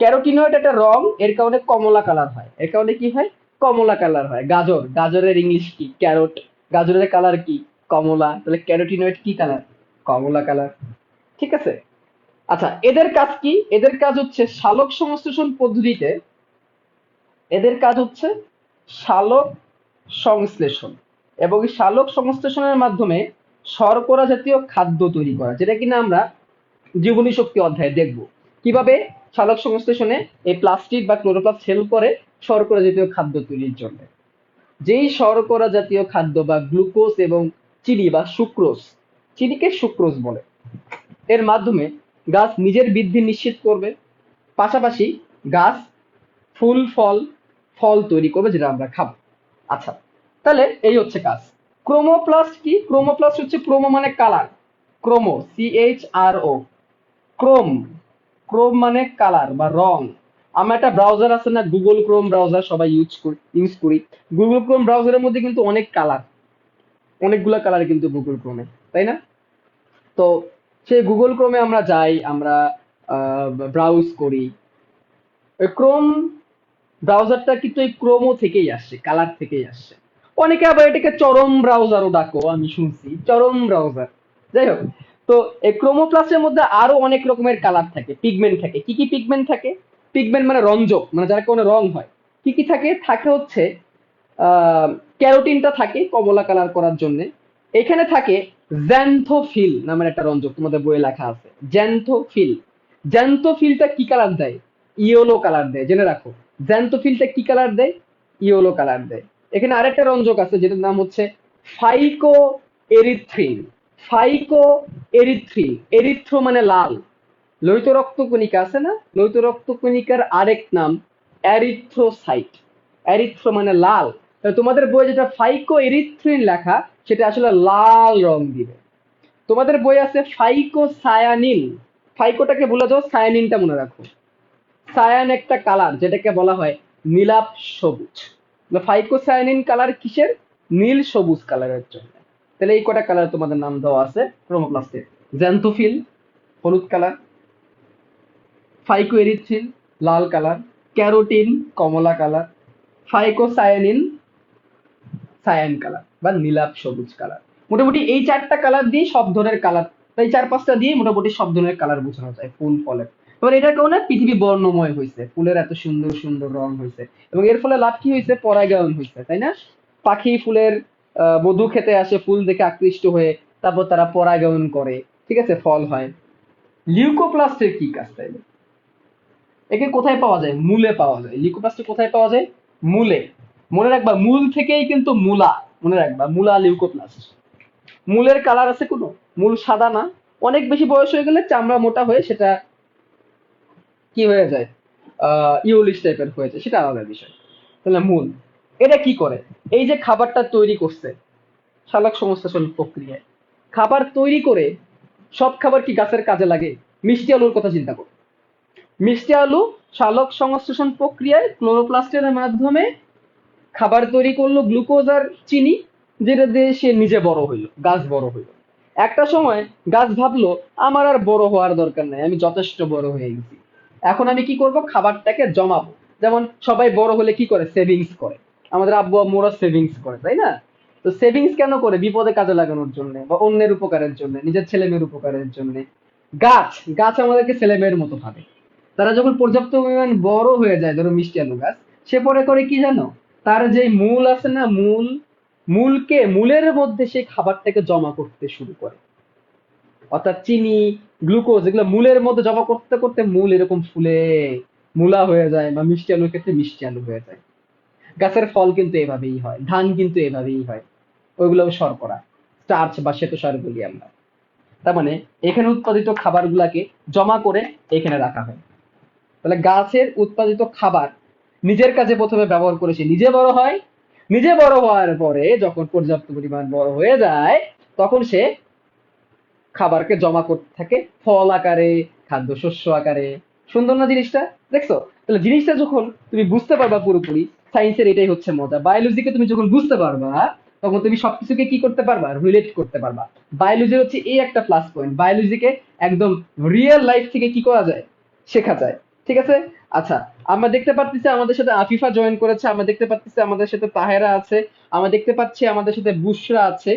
Speaker 1: ক্যারোটিনয়েড একটা রং, এর কারণে কমলা কালার হয়। এর কারণে কি হয়? কমলা কালার হয়। গাজর, গাজরের ইংলিশ কি? ক্যারোট। গাজরের কালার কি? কমলা। তাহলে ক্যারোটিনয়েড কি কালার? কমলা কালার। ঠিক আছে। আচ্ছা, এদের কাজ কি? এদের কাজ হচ্ছে সালোক সংশ্লেষণ পদ্ধতিতে, এদের কাজ হচ্ছে সালোক সংশ্লেষণ, এবং এই সালোক সংশ্লেষণের মাধ্যমে শর্করা জাতীয় খাদ্য তৈরি করা, যেটা কিনা আমরা জীবনী শক্তি অধ্যায়ে দেখব কিভাবে সালোক সংশ্লেষণে এই প্লাস্টিক বা ক্লোরোপ্লাস্ট হেল্প করে শর্করা জাতীয় খাদ্য তৈরির জন্য। যেই শর্করা জাতীয় খাদ্য বা গ্লুকোজ এবং চিনি বা সুক্রোজ, চিনিকে সুক্রোজ বলে, এর মাধ্যমে গাছ নিজের বৃদ্ধি নিশ্চিত করবে, পাশাপাশি গাছ ফুল ফল ফল তৈরি করবে যেটা আমরা খাবো। আচ্ছা, তাহলে এই হচ্ছে কাজ। ক্রোমোপ্লাস্ট কি? ক্রোমোপ্লাস্ট হচ্ছে, ক্রোমো মানে কালার, ক্রোমো, CHRO, ক্রোম, ক্রোম মানে কালার বা রং। আমার একটা ব্রাউজার আছে না, গুগল ক্রোম ব্রাউজার, সবাই ইউজ করি। গুগল ক্রোম ব্রাউজারের মধ্যে কিন্তু অনেক কালার, অনেকগুলা কালার কিন্তু গুগল ক্রোমে, তাই না? তো সেই গুগল ক্রোমে আমরা যাই, আমরা ব্রাউজ করি। ওই ক্রোম ব্রাউজারটা কিন্তু এই ক্রোমো থেকেই আসছে, কালার থেকেই আসছে। অনেকে আবার এটাকে চরম ব্রাউজারও ডাকো, আমি শুনছি চরম ব্রাউজার। যাই হোক, তো এই ক্রোমো প্লাসের মধ্যে আরো অনেক রকমের কালার থাকে, পিগমেন্ট থাকে। কি কি পিগমেন্ট থাকে? পিগমেন্ট মানে রঞ্জক, মানে যার কোনো রং হয়। কি কি থাকে? থাকে হচ্ছে আহ ক্যারোটিনটা থাকে কমলা কালার করার জন্য। এখানে থাকে জ্যান্থোফিল নামের একটা রঞ্জক, তোমাদের বইয়ে লেখা আছে জ্যান্থোফিল। জ্যান্থোফিলটা কি কালার দেয়? ইয়েলো কালার দেয়, জেনে রাখো। জ্যান্থোফিলটা কি কালার দেয়? ইয়েলো কালার দেয়। এখানে আরেকটা রঞ্জক আছে যেটার নাম হচ্ছে ফাইকো এরিথ্রিন। ফাইকো এরিথ্রিন, এরিথ্রো মানে লাল, লোহিত রক্তকণিকা আছে না, লোহিত রক্তকণিকার আরেক নাম অ্যারিথ্রোসাইট। অ্যারিথ্রো মানে লাল। তাহলে তোমাদের বইয়ে যেটা ফাইকো এরিথ্রিন লেখা, সেটা আসলে লাল রং দিবে। তোমাদের বই আছে ফাইকো সায়ানিন। ফাইকোটাকে ভুলে যাও, সায়ানিনটা মনে রাখো। সায়ান একটা কালার, যেটাকে বলা হয় নীলাভ সবুজ। ফাইকো সায়ানিন কালার কিসের? নীল সবুজ কালারের জন্য। তাহলে এই কটা কালার তোমাদের নাম দেওয়া আছে ক্রোমোপ্লাস্টে। জ্যান্থোফিল হলুদ কালার, ফাইকোএরিথ্রিন লাল কালার, ক্যারোটিন কমলা কালার, ফাইকোসায়ানিন সায়ান কালার বা নীলাভ সবুজ কালার। মোটামুটি এই চারটা কালার দিয়ে সব ধরনের কালার, এই চার পাঁচটা দিয়ে মোটামুটি সব ধরনের কালার বোঝানো যায় ফুল ফলের। এবার এটার কারণে পৃথিবী বর্ণময় হয়েছে, ফুলের এত সুন্দর সুন্দর রং হয়েছে। এবং এর ফলে লাভ কি হয়েছে? পরাগায়ন হয়েছে, তাই না? পাখি ফুলের মধু খেতে আসে, ফুল দেখে আকৃষ্ট হয়ে তারপর তারা পরাগায়ন করে, ঠিক আছে, ফল হয়। লিউকোপ্লাস্টের কি কাজ তাইলে? একে কোথায় পাওয়া যায়? মূলে পাওয়া যায়। লিউকোপ্লাস্ট কোথায় পাওয়া যায়? মূলে। মনে রাখবা, মূল থেকেই কিন্তু মূলা, মনে রাখবা মূলা লিউকোপ্লাস্ট। মূলের কালার আছে কোনো? মূল সাদা না। অনেক বেশি বয়স হয়ে গেলে চামড়া মোটা হয়ে সেটা কি হয়ে যায়, ইউলিশ টাইপের হয়ে যায়, সেটা আলাদা বিষয়। তাহলে মূল এটা কি করে? এই যে খাবারটা তৈরি করছে সালোক সংশ্লেষণ প্রক্রিয়ায়, খাবার তৈরি করে, সব খাবার কি গাছের কাজে লাগে? মিষ্টি আলুর কথা চিন্তা করো। মিষ্টি আলু সালোক সংশ্লেষণ প্রক্রিয়ায় ক্লোরোপ্লাস্টের মাধ্যমে খাবার তৈরি করলো, গ্লুকোজ আর চিনি, যেটা দিয়ে সে নিজে বড় হইলো, গাছ বড় হইলো। একটা সময় গাছ ভাবলো আমার আর বড় হওয়ার দরকার নাই, আমি যথেষ্ট বড় হয়ে গেছি, এখন আমি কি করব? খাবারটাকে জমাবো। যেমন সবাই বড় হলে কি করে? সেভিংস করে। আমাদের আব্বু আম্মুরা সেভিংস করে, তাই না? তো সেভিংস কেন করে? বিপদে কাজে লাগানোর জন্য বা অন্যের উপকারের জন্য, নিজের ছেলে মেয়ের উপকারের জন্য। গাছ, গাছ আমাদেরকে ছেলে মেয়ের মতো ভাবে। তারা যখন পর্যাপ্ত পরিমাণ বড় হয়ে যায়, ধরো মিষ্টি আলু গাছ, সে পরে করে কি জানো? তার যে মূল আছে না, মূল, মূলকে, মূলের মধ্যে সেই খাবারটাকে জমা করতে শুরু করে। অর্থাৎ চিনি, গ্লুকোজ, এগুলো মূলের মধ্যে জমা করতে করতে মূল এরকম ফুলে মূলা হয়ে যায়, বা মিষ্টি আলুর ক্ষেত্রে মিষ্টি আলু হয়ে যায়। গাছের ফল কিন্তু এভাবেই হয়, ধান কিন্তু এভাবেই হয়। ওইগুলো শর্করা, স্টার্চ বা শ্বেতসার বলি আমরা। তার মানে এখানে উৎপাদিত খাবার গুলাকে জমা করে এখানে রাখা হয়। তাহলে গাছের উৎপাদিত খাবার নিজের কাজে প্রথমে ব্যবহার করে সে নিজে বড় হয়। নিজে বড় হওয়ার পরে যখন পর্যাপ্ত পরিমাণ বড় হয়ে যায়, তখন সে খাবারকে জমা করতে থাকে ফল আকারে, খাদ্যশস্য আকারে। সুন্দর না জিনিসটা? দেখছো? তাহলে জিনিসটা যখন তুমি বুঝতে পারবা পুরোপুরি, সায়েন্সের এটাই হচ্ছে মজা। বায়োলজিকে তুমি যখন বুঝতে পারবা, তখন তুমি সবকিছুকে কি করতে পারবা? রিলেট করতে পারবা। বায়োলজি হচ্ছে এই একটা প্লাস পয়েন্ট, বায়োলজিকে একদম রিয়েল লাইফ থেকে কি করা যায়? শেখা যায়। ঠিক আছে? আচ্ছা, আমরা দেখতে পাচ্ছি আমাদের সাথে আফিফা জয়েন করেছে, আমরা দেখতে পাচ্ছি আমাদের সাথে তাহেরা আছে, আমরা দেখতে পাচ্ছি আমাদের সাথে বুশরা আছে।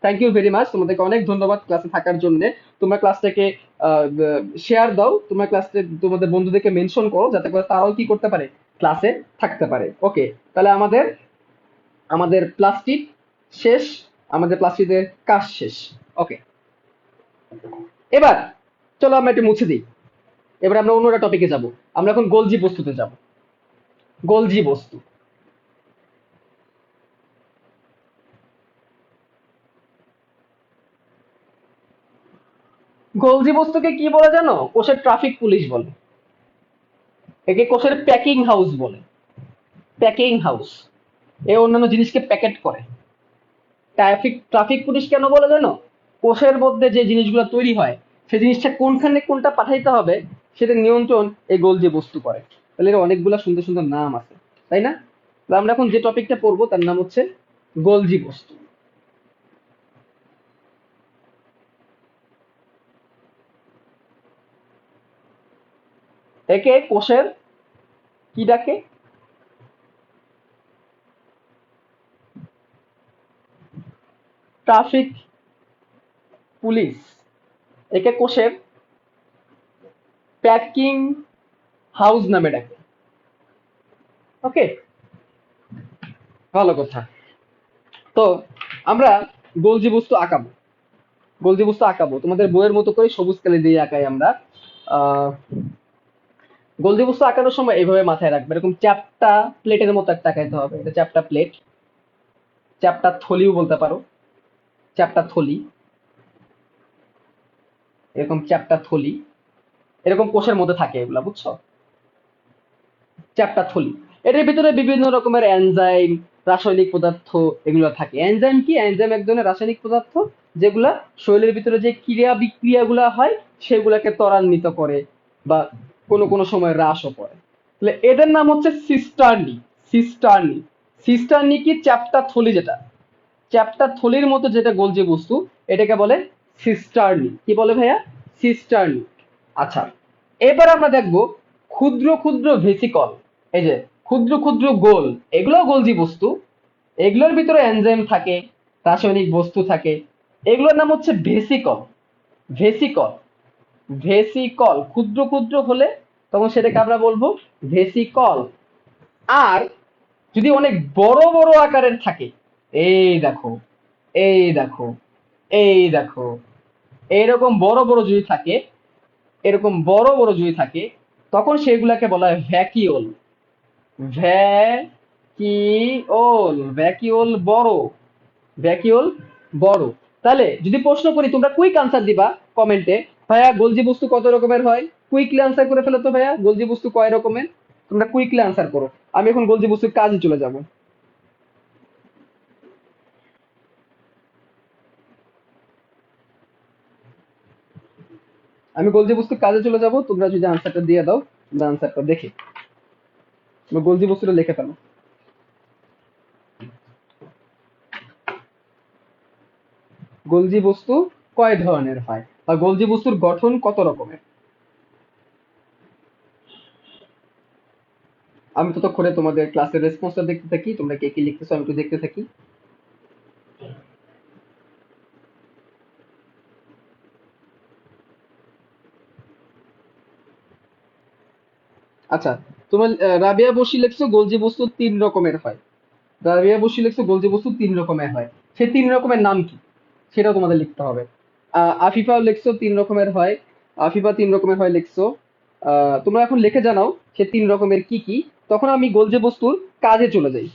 Speaker 1: থ্যাংক ইউ ভেরি মাচ, তোমাদেরকে অনেক ধন্যবাদ ক্লাসে থাকার জন্য। তোমরা ক্লাসটাকে শেয়ার দাও, তোমরা ক্লাসে তোমাদের বন্ধুদেরকে মেনশন করো, যাতে করে তারাও কি করতে পারে? ক্লাসে থাকতে পারে। ওকে, তাহলে আমাদের আমাদের প্লাস্টিক শেষ, আমাদের প্লাস্টিকের কাজ শেষ। ওকে, এবার চলো আমরা একটু মুছে দিই। এবার আমরা অন্য একটা টপিকে যাব। আমরা এখন গোলজি বস্তুতে যাব। গোলজি বস্তু, গোলজি বস্তুকে কি বলে জানো? কোষের ট্রাফিক পুলিশ বলে। একে কোষের প্যাকিং হাউস বলে। প্যাকিং হাউস, এ অন্যান্য জিনিসকে প্যাকেট করে। ট্রাফিক ট্রাফিক পুলিশ কেন বলে জানো? কোষের মধ্যে যে জিনিসগুলো তৈরি হয় সেই জিনিসটা কোনখানে কোনটা পাঠাইতে হবে সেটা নিয়ন্ত্রণ এই গোলজি বস্তু করে। তাহলে এর অনেকগুলা সুন্দর সুন্দর নাম আছে, তাই না? তো আমরা এখন যে টপিকটা পড়বো তার নাম হচ্ছে গোলজি বস্তু। একে কোষের কি ডাকে? Traffic police. একে কোষের প্যাকিং হাউস নামে ডাকে। ওকে, ভালো কথা। তো আমরা গোলজি বস্তু আঁকাবো, গোলজি বস্তু আঁকাবো তোমাদের বইয়ের মতো করে সবুজ কালি দিয়ে আঁকাই আমরা। আহ গোলজি বস্তু আঁকানোর সময় এইভাবে মাথায় রাখবে, এরকম চ্যাপ্টা প্লেটের মতো একটা আঁকাইতে হবে। এটা চ্যাপ্টা প্লেট, চ্যাপ্টা থলিও বলতে পারো, চ্যাপ্টা থলি, এরকম চ্যাপ্টা থলি, এরকম কোষের মধ্যে থাকে এগুলা, বুঝছো? চ্যাপ্টা থলি। এটার ভিতরে বিভিন্ন রকমের এনজাইম, রাসায়নিক পদার্থ এগুলো থাকে। এনজাইম কি? এনজাইম এক ধরনের রাসায়নিক পদার্থ যেগুলা শরীরের ভিতরে যে ক্রিয়া বিক্রিয়াগুলা হয় সেগুলাকে ত্বরান্বিত করে বা কোনো কোনো সময় হ্রাসও করে। তাহলে এদের নাম হচ্ছে সিস্টার্নি। সিস্টার্নি, সিস্টার্নি কি? চ্যাপ্টা থলি, যেটা চ্যাপ্টা থলির মতো যেটা গোলজি বস্তু এটাকে বলে সিস্টার্নি। কি বলে ভাইয়া? সিস্টার্নি। আচ্ছা, এবার আমরা দেখবো ক্ষুদ্র ক্ষুদ্র ভেসিকল। এই যে ক্ষুদ্র ক্ষুদ্র গোল, এগুলো গোলজি বস্তু, এগুলোর ভিতরে এনজাইম থাকে, রাসায়নিক বস্তু থাকে, এগুলোর নাম হচ্ছে ভেসিকল। ভেসিকল, ভেসিকল ক্ষুদ্র ক্ষুদ্র হলে তখন সেটাকে আমরা বলবো ভেসিকল। আর যদি অনেক বড় বড় আকারের থাকে, এই দেখো, এই দেখো, এই দেখো, এইরকম বড় বড় যদি থাকে, এরকম বড় বড় যদি থাকে তখন সেগুলাকে বলা হয় ভ্যাকিওল। ভ্যাকিওল, ভ্যাকিওল বড়, ভ্যাকিওল বড়। তাহলে যদি প্রশ্ন করি তোমরা কুইক আনসার দিবা কমেন্টে, ভাইয়া গোলজি বস্তু কত রকমের হয়? কুইকলি আনসার করে ফেলো তো ভাইয়া, গোলজি বস্তু কয় রকমের? তোমরা কুইকলি আনসার করো। আমি এখন গোলজি বস্তুর কাজে চলে যাব। আমি গোলজি বস্তুর কাজে চলে যাব, তোমরা যদি আনসারটা দিয়ে দাও, তোমরা আনসারটা দেখে তোমরা গোলজি বস্তুটা লিখে ফেলো। গোলজি বস্তু কয় ধরনের হয় বা গোলজি বস্তুর গঠন কত রকমের? আমি ততক্ষণে তোমাদের ক্লাসের রেসপন্সটা দেখতে থাকি, তোমরা কে কি লিখতেছো আমি একটু দেখতে থাকি। আচ্ছা, তোমার রাবিয়া বসি লিখছো গোলজি বস্তু 3 রকমের হয়। রাবিয়া বসি লিখছো গোলজি বস্তু 3 রকমের হয়। সে 3 রকমের নাম কি সেটাও তোমাদের লিখতে হবে। আফিফাও লিখছো 3 রকমের হয়। আফিফা 3 রকমের হয় লিখছো। তোমরা এখন লিখে জানাও সে 3 রকমের কি কি, তখন আমি গোলজি বস্তুর কাজে চলে যাই।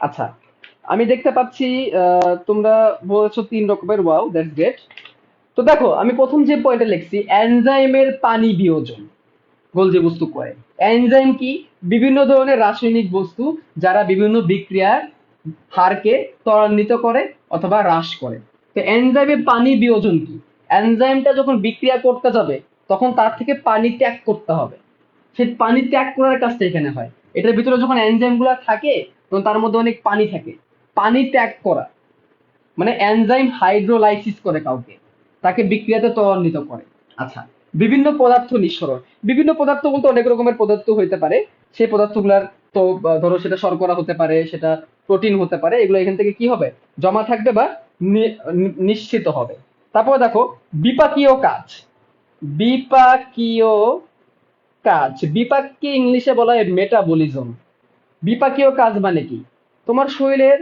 Speaker 1: আচ্ছা, আমি দেখতে পাচ্ছি তোমরা বলেছো 3 রকমের, ওয়াও দ্যাটস গ্রেট। তো দেখো আমি প্রথম যে পয়েন্টে লিখছি এনজাইমের পানি বিয়োজন গোলজি বস্তু কয়। এনজাইম কি? বিভিন্ন ধরনের রাসায়নিক বস্তু যারা বিভিন্ন বিক্রিয়ার হারকে ত্বরান্বিত করে অথবা হ্রাস করে। তো এনজাইমে পানি বিয়োজন কি? এনজাইমটা যখন বিক্রিয়া করতে যাবে তখন তার থেকে পানি ত্যাগ করতে হবে, সেই পানি ত্যাগ করার কাজটা এখানে হয়। এটার ভিতরে যখন এনজাইম গুলা থাকে তখন তার মধ্যে অনেক পানি থাকে। পানি ত্যাগ করা মানে এনজাইম হাইড্রোলাইসিস করে কাউকে, তাকে বিক্রিয়াতে ত্বরান্বিত করে। আচ্ছা, বিভিন্ন পদার্থ নিঃসরণ। বিভিন্ন পদার্থ বলতে অনেক রকমের পদার্থ হইতে পারে। সেই পদার্থগুলার তো ধরো সেটা শর্করা হতে পারে, সেটা প্রোটিন হতে পারে, এগুলো এখান থেকে কি হবে? জমা থাকবে বা নিশ্চিত হবে। তারপরে দেখো বিপাকীয় কাজ। বিপাকীয় কাজ, বিপাককে ইংলিশে বলা হয় মেটাবলিজম। বিপাকীয় কাজ মানে কি? তোমার শরীরের,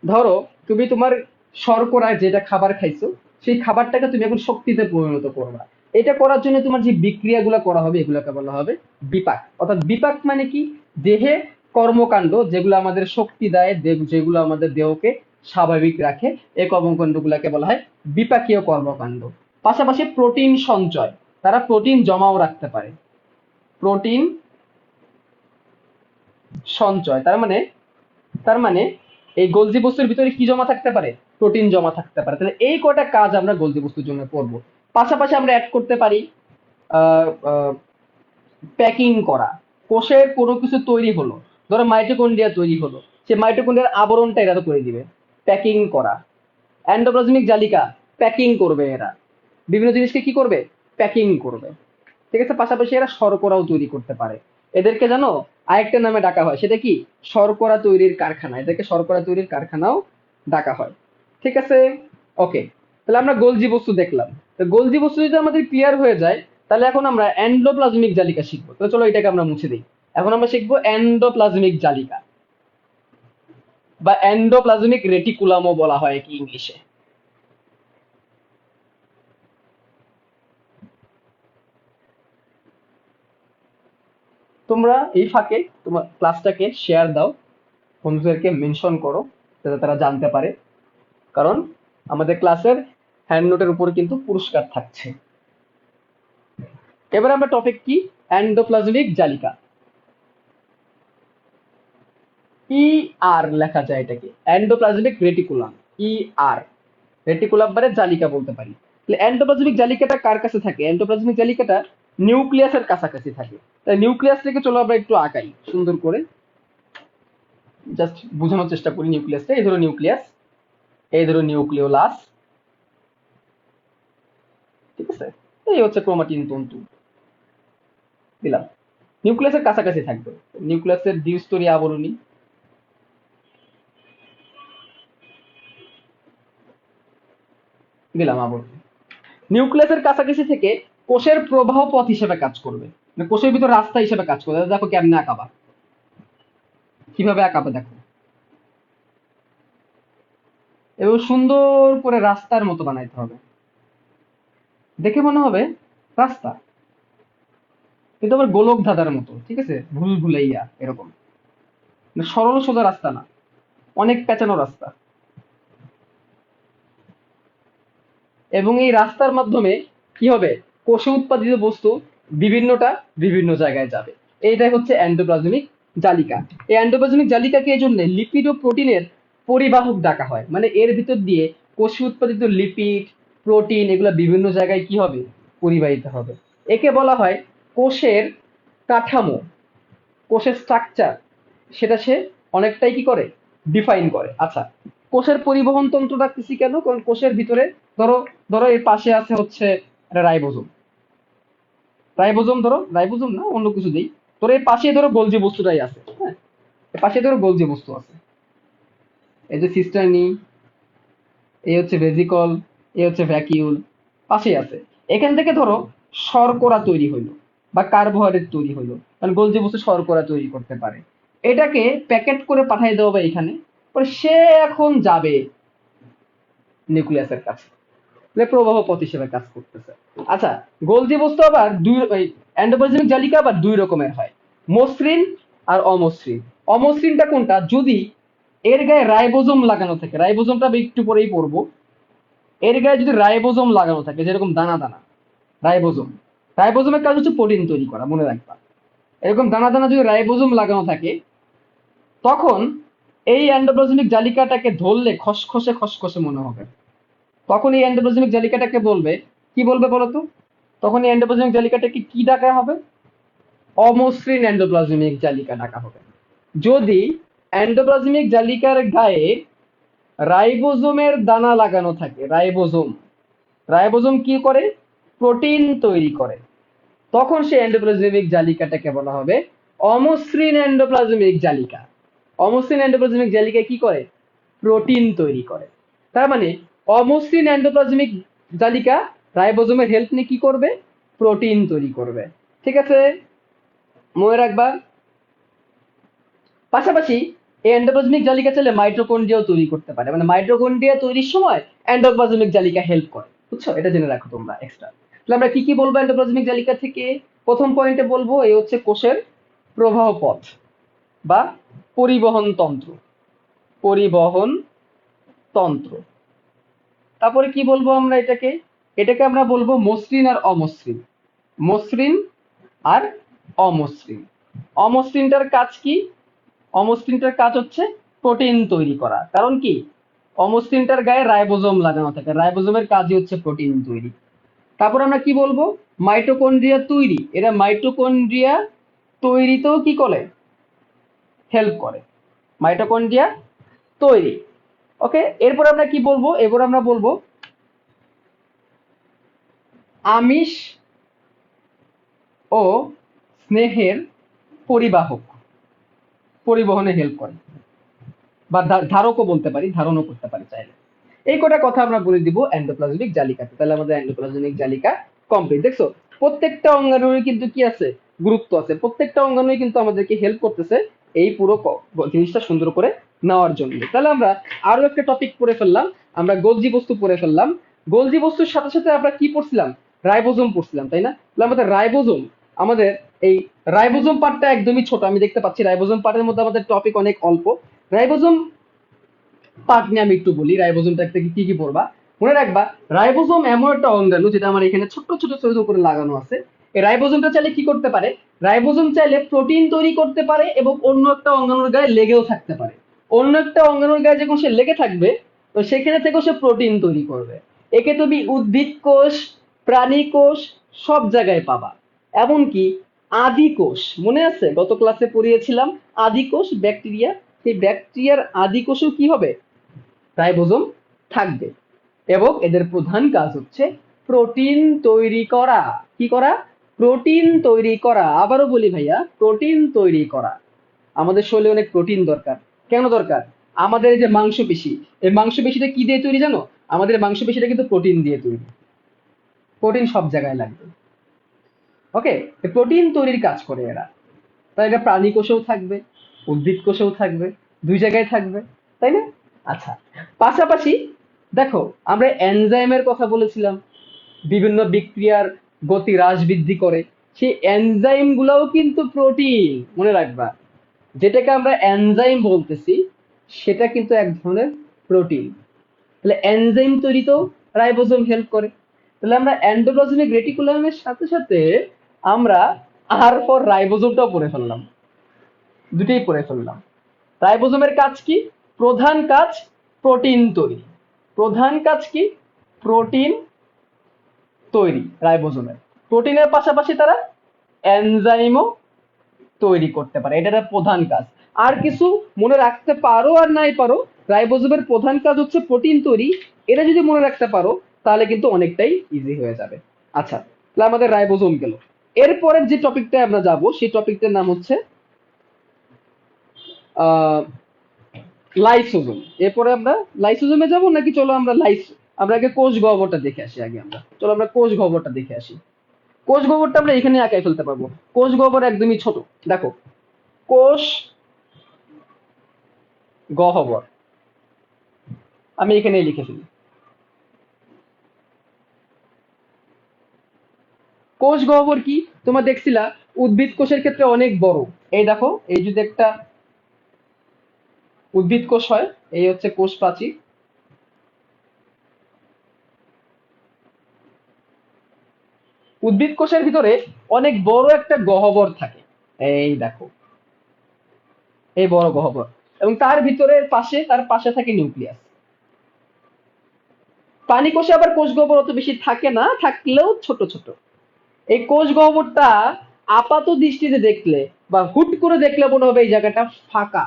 Speaker 1: ধরো তুমি তোমার শর্করায় যেটা খাবার খাইছো, সেই খাবারটাকে তুমি এখন শক্তিতে পরিণত করবা। এটা করার জন্য তোমার যে বিক্রিয়াগুলো করা হবে এগুলোকে বলা হবে বিপাক। অর্থাৎ বিপাক মানে কি? দেহে কর্মকাণ্ড যেগুলো আমাদের শক্তি দেয়, যেগুলো আমাদের দেহকে স্বাভাবিক রাখে, এই কর্মকাণ্ডগুলোকে বলা হয় বিপাকীয় কর্মকাণ্ড। পাশাপাশি প্রোটিন সঞ্চয়, তারা প্রোটিন জমাও রাখতে পারে। প্রোটিন সঞ্চয় তার মানে এই গোলজি বস্তুর ভিতরে কি জমা থাকতে পারে? প্রোটিন জমা থাকতে পারে। তাহলে এই কটা কাজ আমরা গোলজি বস্তুর জন্য করব। পাশাপাশি আমরা অ্যাড করতে পারি প্যাকিং করা। কোষের কোনো কিছু তৈরি হলো, ধরো মাইটোকন্ড্রিয়া তৈরি হলো, সে মাইটোকন্ড্রিয়ার আবরণটা এরা তো করে দিবে। প্যাকিং করা। এন্ডোপ্লাজমিক জালিকা প্যাকিং করবে এরা, বিভিন্ন জিনিসকে কি করবে? প্যাকিং করবে। ঠিক আছে, পাশাপাশি এরা শর্করাও তৈরি করতে পারে। এদেরকে জানো আরেকটা নামে ডাকা হয়, সেটা কি? শর্করা তৈরির কারখানা। এদেরকে শর্করা তৈরির কারখানাও ডাকা হয়। ঠিক আছে, ওকে। তাহলে আমরা গোলজি বস্তু দেখলাম। তো গোলজি বস্তু যদি আমাদের ক্লিয়ার হয়ে যায়, তাহলে এখন আমরা এন্ডোপ্লাজমিক জালিকা শিখবো। তো চলো এটাকে আমরা মুছে দিই। এখন আমরা শিখবো এন্ডোপ্লাজমিক জালিকা, বা এন্ডোপ্লাজমিক রেটিকুলামও বলা হয় কি ইংলিশে। তোমরা এই ফাঁকে তোমার ক্লাসটাকে শেয়ার দাও, বন্ধুদেরকে মেনশন করো, যাতে তারা জানতে পারে। কারণ আমাদের ক্লাসের হ্যান্ড নোটের উপরে কিন্তু পুরস্কার থাকছে। এবার আমরা টপিক কি? এন্ডোপ্লাজমিক জালিকা। ই আর লেখা যায় এটাকে, এন্ডোপ্লাজমিক রেটিকুলাম। ই আর, রেটিকুলাম মানে জালিকা বলতে পারি। তাহলে এন্ডোপ্লাজমিক জালিকাটা কার কাছে থাকে? এন্ডোপ্লাজমিক জালিকাটা নিউক্লিয়াসের কাছাকাছি থাকে। তাই নিউক্লিয়াস থেকে চলো আমরা একটু আঁকাই সুন্দর করে, জাস্ট বোঝানোর চেষ্টা করি নিউক্লিয়াসটা। এই ধরো নিউক্লিয়াস, এই ধরো নিউক্লিওলাস, ঠিক আছে। এই হচ্ছে ক্রোমাটিন তন্তু, দিলাম। নিউক্লিয়াসের কাছাকাছি থাকবে, নিউক্লিয়াসের দ্বিস্তরী আবরণী, দিলাম আবরণী। নিউক্লিয়াসের কাছাকাছি থেকে কোষের প্রবাহ পথ হিসেবে কাজ করবে, মানে কোষের ভিতর রাস্তা হিসেবে কাজ করবে। দেখো কেমনে আঁকাবা, কিভাবে আঁকাবে দেখো। এবং সুন্দর করে রাস্তার মতো বানাইতে হবে, দেখে মনে হবে রাস্তা, কিন্তু আবার গোলক ধাঁধার মতো, ঠিক আছে, ভুল ভুলাইয়া এরকম, মানে সরল সোজা রাস্তা না, অনেক পেঁচানো রাস্তা। এবং এই রাস্তার মাধ্যমে কি হবে? কোষে উৎপাদিত বস্তু বিভিন্নটা বিভিন্ন জায়গায় যাবে। এইটাই হচ্ছে এন্ডোপ্লাজমিক জালিকা। এই এন্ডোপ্লাজমিক জালিকাকে এই জন্য লিপিড ও প্রোটিনের পরিবাহক ডাকা হয়। মানে এর ভিতর দিয়ে কোষে উৎপাদিত লিপিড, প্রোটিন এগুলো বিভিন্ন জায়গায় কি হবে? পরিবাহিত হবে। একে বলা হয় কোষের কাঠামো, কোষের স্ট্রাকচার, সেটা সে অনেকটাই কি করে? ডিফাইন করে। আচ্ছা, কোষের পরিবহন তন্ত্র রাখতেছি কেন? কারণ কোষের ভিতরে ধরো ধরো এর পাশে আছে হচ্ছে একটা রাইবোজোম। রাইবোজোম, ধরো রাইবোজোম না, অন্য কিছু দেই। ধরো এর পাশে ধরো গোলজি বস্তুটাই আছে, হ্যাঁ, এর পাশে ধরো গোলজি বস্তু আছে। এই যে সিস্টার্নি, এই হচ্ছে ভেসিকল, এই হচ্ছে ভ্যাকিউল, পাশেই আছে। এখান থেকে ধরো শর্করা তৈরি হইলো বা কার্বোহাইড্রেট তৈরি হইলো, কারণ গোলজি বস্তু শর্করা তৈরি করতে পারে। এটাকে প্যাকেট করে পাঠিয়ে দেওয়া হবে এখানে, পরে সে এখন যাবে নিউক্লিয়াসের কাছে, প্রবাহ পথ হিসেবে কাজ করতেছে। আচ্ছা, গোলজি বস্তু আবার দুই, এন্ডোপ্লাজমিক জালিকা আবার দুই রকমের হয়, মসৃণ আর অমসৃণ। অমসৃণটা কোনটা? যদি এর গায়ে রাইবোজোম লাগানো থাকে, রাইবোজোমটা আমি একটু পরেই পড়বো। এর গায়ে যদি রাইবোজোম লাগানো থাকে, যেরকম দানা দানা রাইবোজোম, রাইবোজোমের কাজ হচ্ছে প্রোটিন তৈরি করা, মনে রাখবা। এরকম দানা দানা যদি রাইবোজোম লাগানো থাকে, তখন এই এন্ডোপ্লাজমিক জালিকাটাকে ধরলে খসখসে খসখসে মনে হবে। তখন এই এন্ডোপ্লাজমিক জালিকাটাকে বলবে, কি বলবে বলতো? তখন এই এন্ডোপ্লাজমিক জালিকাটাকে কি ডাকা হবে? অমসৃণ এন্ডোপ্লাজমিক জালিকা ডাকা হবে। যদি এন্ডোপ্লাজমিক জালিকার গায়ে রাইবোজোমের দানা লাগানো থাকে, রাইবোজোম, রাইবোজোম কি করে? প্রোটিন তৈরি করে। তখন সেই এন্ডোপ্লাজমিক জালিকাটাকে বলা হবে অমসৃণ এন্ডোপ্লাজমিক জালিকা। অমসৃণ এন্ডোপ্লাজমিক জালিকা কি করে? প্রোটিন তৈরি করে। তার মানে অমসৃণ এন্ডোপ্লাজমিক জালিকা রাইবোজোমের হেল্প নিয়ে কি করবে? প্রোটিন তৈরি করবে। ঠিক আছে, মনে রাখবা। পাশাপাশি এই এন্ডোপ্লাজমিক জালিকা চাইলে মাইটোকন্ড্রিয়াও তৈরি করতে পারে, মানে মাইটোকন্ড্রিয়া তৈরির সময় এন্ডোপ্লাজমিক জালিকা হেল্প করে, বুঝছো? এটা জেনে রাখো তোমরা এক্সট্রা। তাহলে আমরা কি কি বলবো এন্ডোপ্লাজমিক জালিকা থেকে? প্রথম পয়েন্টে বলবো এই হচ্ছে কোষের প্রবাহ পথ বা পরিবহন তন্ত্র, পরিবহন তন্ত্র। তারপরে কি বলবো আমরা এটাকে? এটাকে আমরা বলবো মসৃণ আর অমসৃণ, মসৃণ আর অমসৃণ। অমসৃণটার কাজ কি? অমসৃণটার কাজ হচ্ছে প্রোটিন তৈরি করা। কারণ কি? অমসৃণটার গায়ে রাইবোজোম লাগানো থাকে, রাইবোজোমের কাজই হচ্ছে প্রোটিন তৈরি। তারপর আমরা কি বলবো? মাইটোকন্ড্রিয়া তৈরি, এরা মাইটোকন্ড্রিয়া তৈরিতেও কি করে? হেল্প করে, মাইটোকন্ড্রিয়া তৈরি। ওকে, এরপর আমরা কি বলবো? এরপর আমরা বলবো আমিষ ও স্নেহের পরিবাহক, পরিবহনে হেল্প করে, বা ধারকও বলতে পারি, ধারণও করতে পারি চাইলে। এই কটা কথা আমরা বলে দিব এন্ডোপ্লাজমিক জালিকাতে। তাহলে আমাদের এন্ডোপ্লাজমিক জালিকা কমপ্লিট। দেখছো, প্রত্যেকটা অঙ্গাণুরই কিন্তু কি আছে? গুরুত্ব আছে। প্রত্যেকটা অঙ্গাণুই কিন্তু আমাদেরকে হেল্প করতেছে এই পুরো জিনিসটা সুন্দর করে নেওয়ার জন্য। তাহলে আমরা আরো একটা টপিক পড়ে ফেললাম, আমরা গোলজি বস্তু পড়ে ফেললাম। গোলজি বস্তুর সাথে সাথে আমরা কি পড়ছিলাম? রাইবোজোম পড়ছিলাম, তাই না? তাহলে আমাদের রাইবোজোম, আমাদের এই রাইবোজোম পার্টটা একদমই ছোট, আমি দেখতে পাচ্ছি রাইবোজোম পার্টের মধ্যে আমাদের টপিক অনেক অল্প। রাইবোজোম পার্ট নিয়ে আমি একটু বলি, রাইবোজোমটা থেকে কি কি পড়বা। মনে রাখবা, রাইবোজোম এমন একটা অঙ্গাণু যেটা আমার এখানে ছোট্ট ছোট ছোট করে লাগানো আছে। এই রাইবোজোমটা চাইলে কি করতে পারে? রাইবোজোম চাইলে প্রোটিন তৈরি করতে পারে এবং অন্য একটা অঙ্গাণুর গায়ে লেগেও থাকতে পারে। অন্য একটা অঙ্গাণুর গায়ে যখন সে লেগে থাকবে, তো সেখানে থেকেও সে প্রোটিন তৈরি করবে। একে তুমি উদ্ভিদ কোষ, প্রাণী কোষ, সব জায়গায় পাবা। এমনকি আদি কোষ, মনে আছে গত ক্লাসে পড়িয়েছিলাম আদি কোষ ব্যাকটেরিয়া, সেই ব্যাকটেরিয়ার আদি কোষেও কি হবে? রাইবোজোম থাকবে। এবং এদের প্রধান কাজ হচ্ছে প্রোটিন তৈরি করা। কি করা? প্রোটিন তৈরি করা। আবারও বলি ভাইয়া, প্রোটিন তৈরি করা। আমাদের শরীরে অনেক প্রোটিন দরকার। কেন দরকার? আমাদের এই যে মাংসপেশি, এই মাংসপেশিটা কি দিয়ে তৈরি জানো? আমাদের মাংসপেশিটা কিন্তু প্রোটিন দিয়ে তৈরি। প্রোটিন সব জায়গায় লাগবে। ওকে, প্রোটিন তৈরির কাজ করে এরা। তাই এটা প্রাণী কোষেও থাকবে, উদ্ভিদ কোষেও থাকবে, দুই জায়গায় থাকবে, তাই না? আচ্ছা, পাশাপাশি দেখো, আমরা এনজাইমের কথা বলেছিলাম, বিভিন্ন বিক্রিয়ার গতি হ্রাস বৃদ্ধি করে। সেই এনজাইম গুলাও কিন্তু প্রোটিন, মনে রাখবা। যেটাকে আমরা এনজাইম বলতেছি সেটা কিন্তু এক ধরনের প্রোটিন। তাহলে এনজাইম তৈরিতেও রাইবোজোম হেল্প করে। তাহলে আমরা এন্ডোপ্লাজমিক রেটিকুলামের সাথে সাথে আমরা আর ফর রাইবোজোমটাও পড়ে ফেললাম, দুটোই পড়ে ফেললাম। রাইবোজোমের কাজ কি? প্রধান কাজ প্রোটিন তৈরি। প্রধান কাজ কি? প্রোটিন তৈরি রাইবোজোমের। প্রোটিনের পাশাপাশি তারা এনজাইমও তৈরি করতে পারে, এটা একটা প্রধান কাজ। আর কিছু মনে রাখতে পারো আর নাই পারো, রাইবোজোমের প্রধান কাজ হচ্ছে প্রোটিন তৈরি। এটা যদি মনে রাখতে পারো তাহলে কিন্তু অনেকটাই ইজি হয়ে যাবে। আচ্ছা, তাহলে আমাদের রাইবোজোম গেল। এরপরের যে টপিকটা আমরা যাব সেই টপিকটার নাম হচ্ছে আহ লাইসোজোম। এরপরে আমরা লাইসোজোমে যাব নাকি? চলো আমরা আগে কোষ গহ্বরটা দেখে আসি। আগে চলো আমরা কোষ গহ্বরটা দেখে আসি। কোষ গহ্বরটা আমরা এখানে আঁকাই ফেলতে পারবো। কোষ গহ্বর একদমই ছোট। দেখো, কোষ গহ্বর আমি এখানে লিখে ফেলি। কোষ গহ্বর কি তোমরা দেখছিলা? উদ্ভিদ কোষের ক্ষেত্রে অনেক বড়। এই দেখো, এই যদি একটা উদ্ভিদ কোষ হয়, এই হচ্ছে কোষ প্রাচীর। উদ্ভিদ কোষের ভিতরে অনেক বড় একটা গহ্বর থাকে। এই দেখো, এই বড় গহ্বর, এবং তার পাশে থাকে নিউক্লিয়াস। প্রাণী কোষে আবার কোষ গহ্বর অত বেশি থাকে না, থাকলেও ছোট ছোট। এই কোষ গহ্বরটা আপাত দৃষ্টিতে দেখলে বা হুট করে দেখলে মনে হবে এই জায়গাটা ফাঁকা,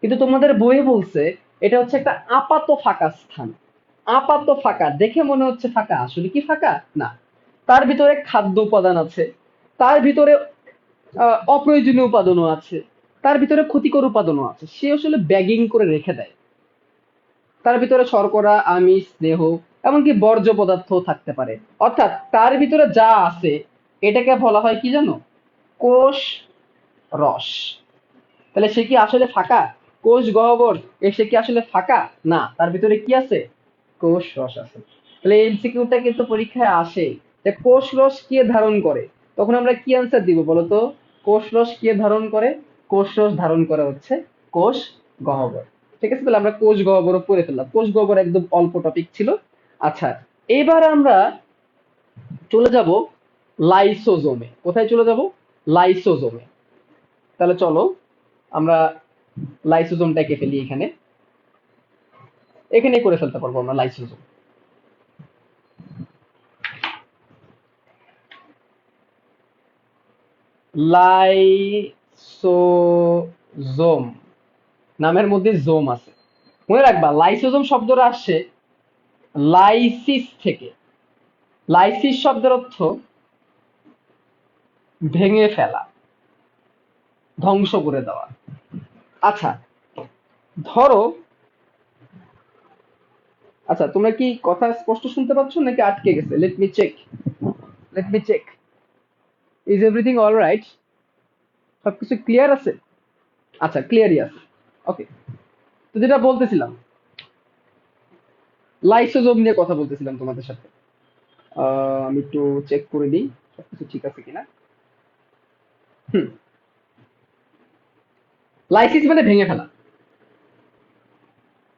Speaker 1: কিন্তু তোমাদের বইয়ে বলছে এটা হচ্ছে একটা আপাত ফাঁকা স্থান। আপাত ফাঁকা দেখে মনে হচ্ছে ফাঁকা, আসলে কি ফাঁকা না। তার ভিতরে খাদ্য উপাদান আছে, তার ভিতরে অপ্রয়োজনীয় উপাদানও আছে, তার ভিতরে ক্ষতিকর উপাদানও আছে, সে আসলে ব্যাগিং করে রেখে দেয়। তার ভিতরে শর্করা, আমিষ, স্নেহ, এমনকি বর্জ্য পদার্থ থাকতে পারে। অর্থাৎ তার ভিতরে যা আছে এটাকে বলা হয় কি জানো? কোষ রস। তাহলে সে কি আসলে ফাঁকা? কোষ গহ্বর সে কি আসলে ফাঁকা? না, তার ভিতরে কি আছে? কোষ রস আছে। তাহলে এমসিকিউটা কিন্তু পরীক্ষায় আসে যে কোষ রস কে ধারণ করে, তখন আমরা কি অ্যান্সার দিব বলতো? কোষ রস কে ধারণ করে? কোষ রস ধারণ করে হচ্ছে কোষ গহ্বর। ঠিক আছে, তাহলে আমরা কোষ গহ্বর পড়ে ফেললাম। কোষ গহ্বর একদম অল্প টপিক ছিল। আচ্ছা, এবার আমরা চলে যাব লাইসোজোমে। কোথায় চলে যাব? লাইসোজোমে। তাহলে চলো আমরা লাইসোজোমটা এঁকে ফেলি। এখানে এখানেই করে ফেলতে পারবো আমরা লাইসোজোম। লাইসোজোম নামের মধ্যে জোম আছে। মনে রাখবা লাইসোজোম শব্দটা আসছে লাইসিস থেকে। লাইসিস শব্দের অর্থ ভেঙে ফেলা, ধ্বংস করে দেওয়া। আচ্ছা ধরো, আচ্ছা তোমরা কি কথা স্পষ্ট শুনতে পাচ্ছ নাকি আটকে গেছে? Let me check, let me check. Is everything all right? সবকিছু ক্লিয়ার আছে? আচ্ছা, ক্লিয়ারই আছে। ওকে, তো যেটা বলতেছিলাম, লাইসোজোম নিয়ে কথা বলতেছিলাম তোমাদের সাথে। আমি একটু চেক করে দিই সবকিছু ঠিক আছে কিনা। হুম, লাইসিস মানে ভেঙে ফেলা।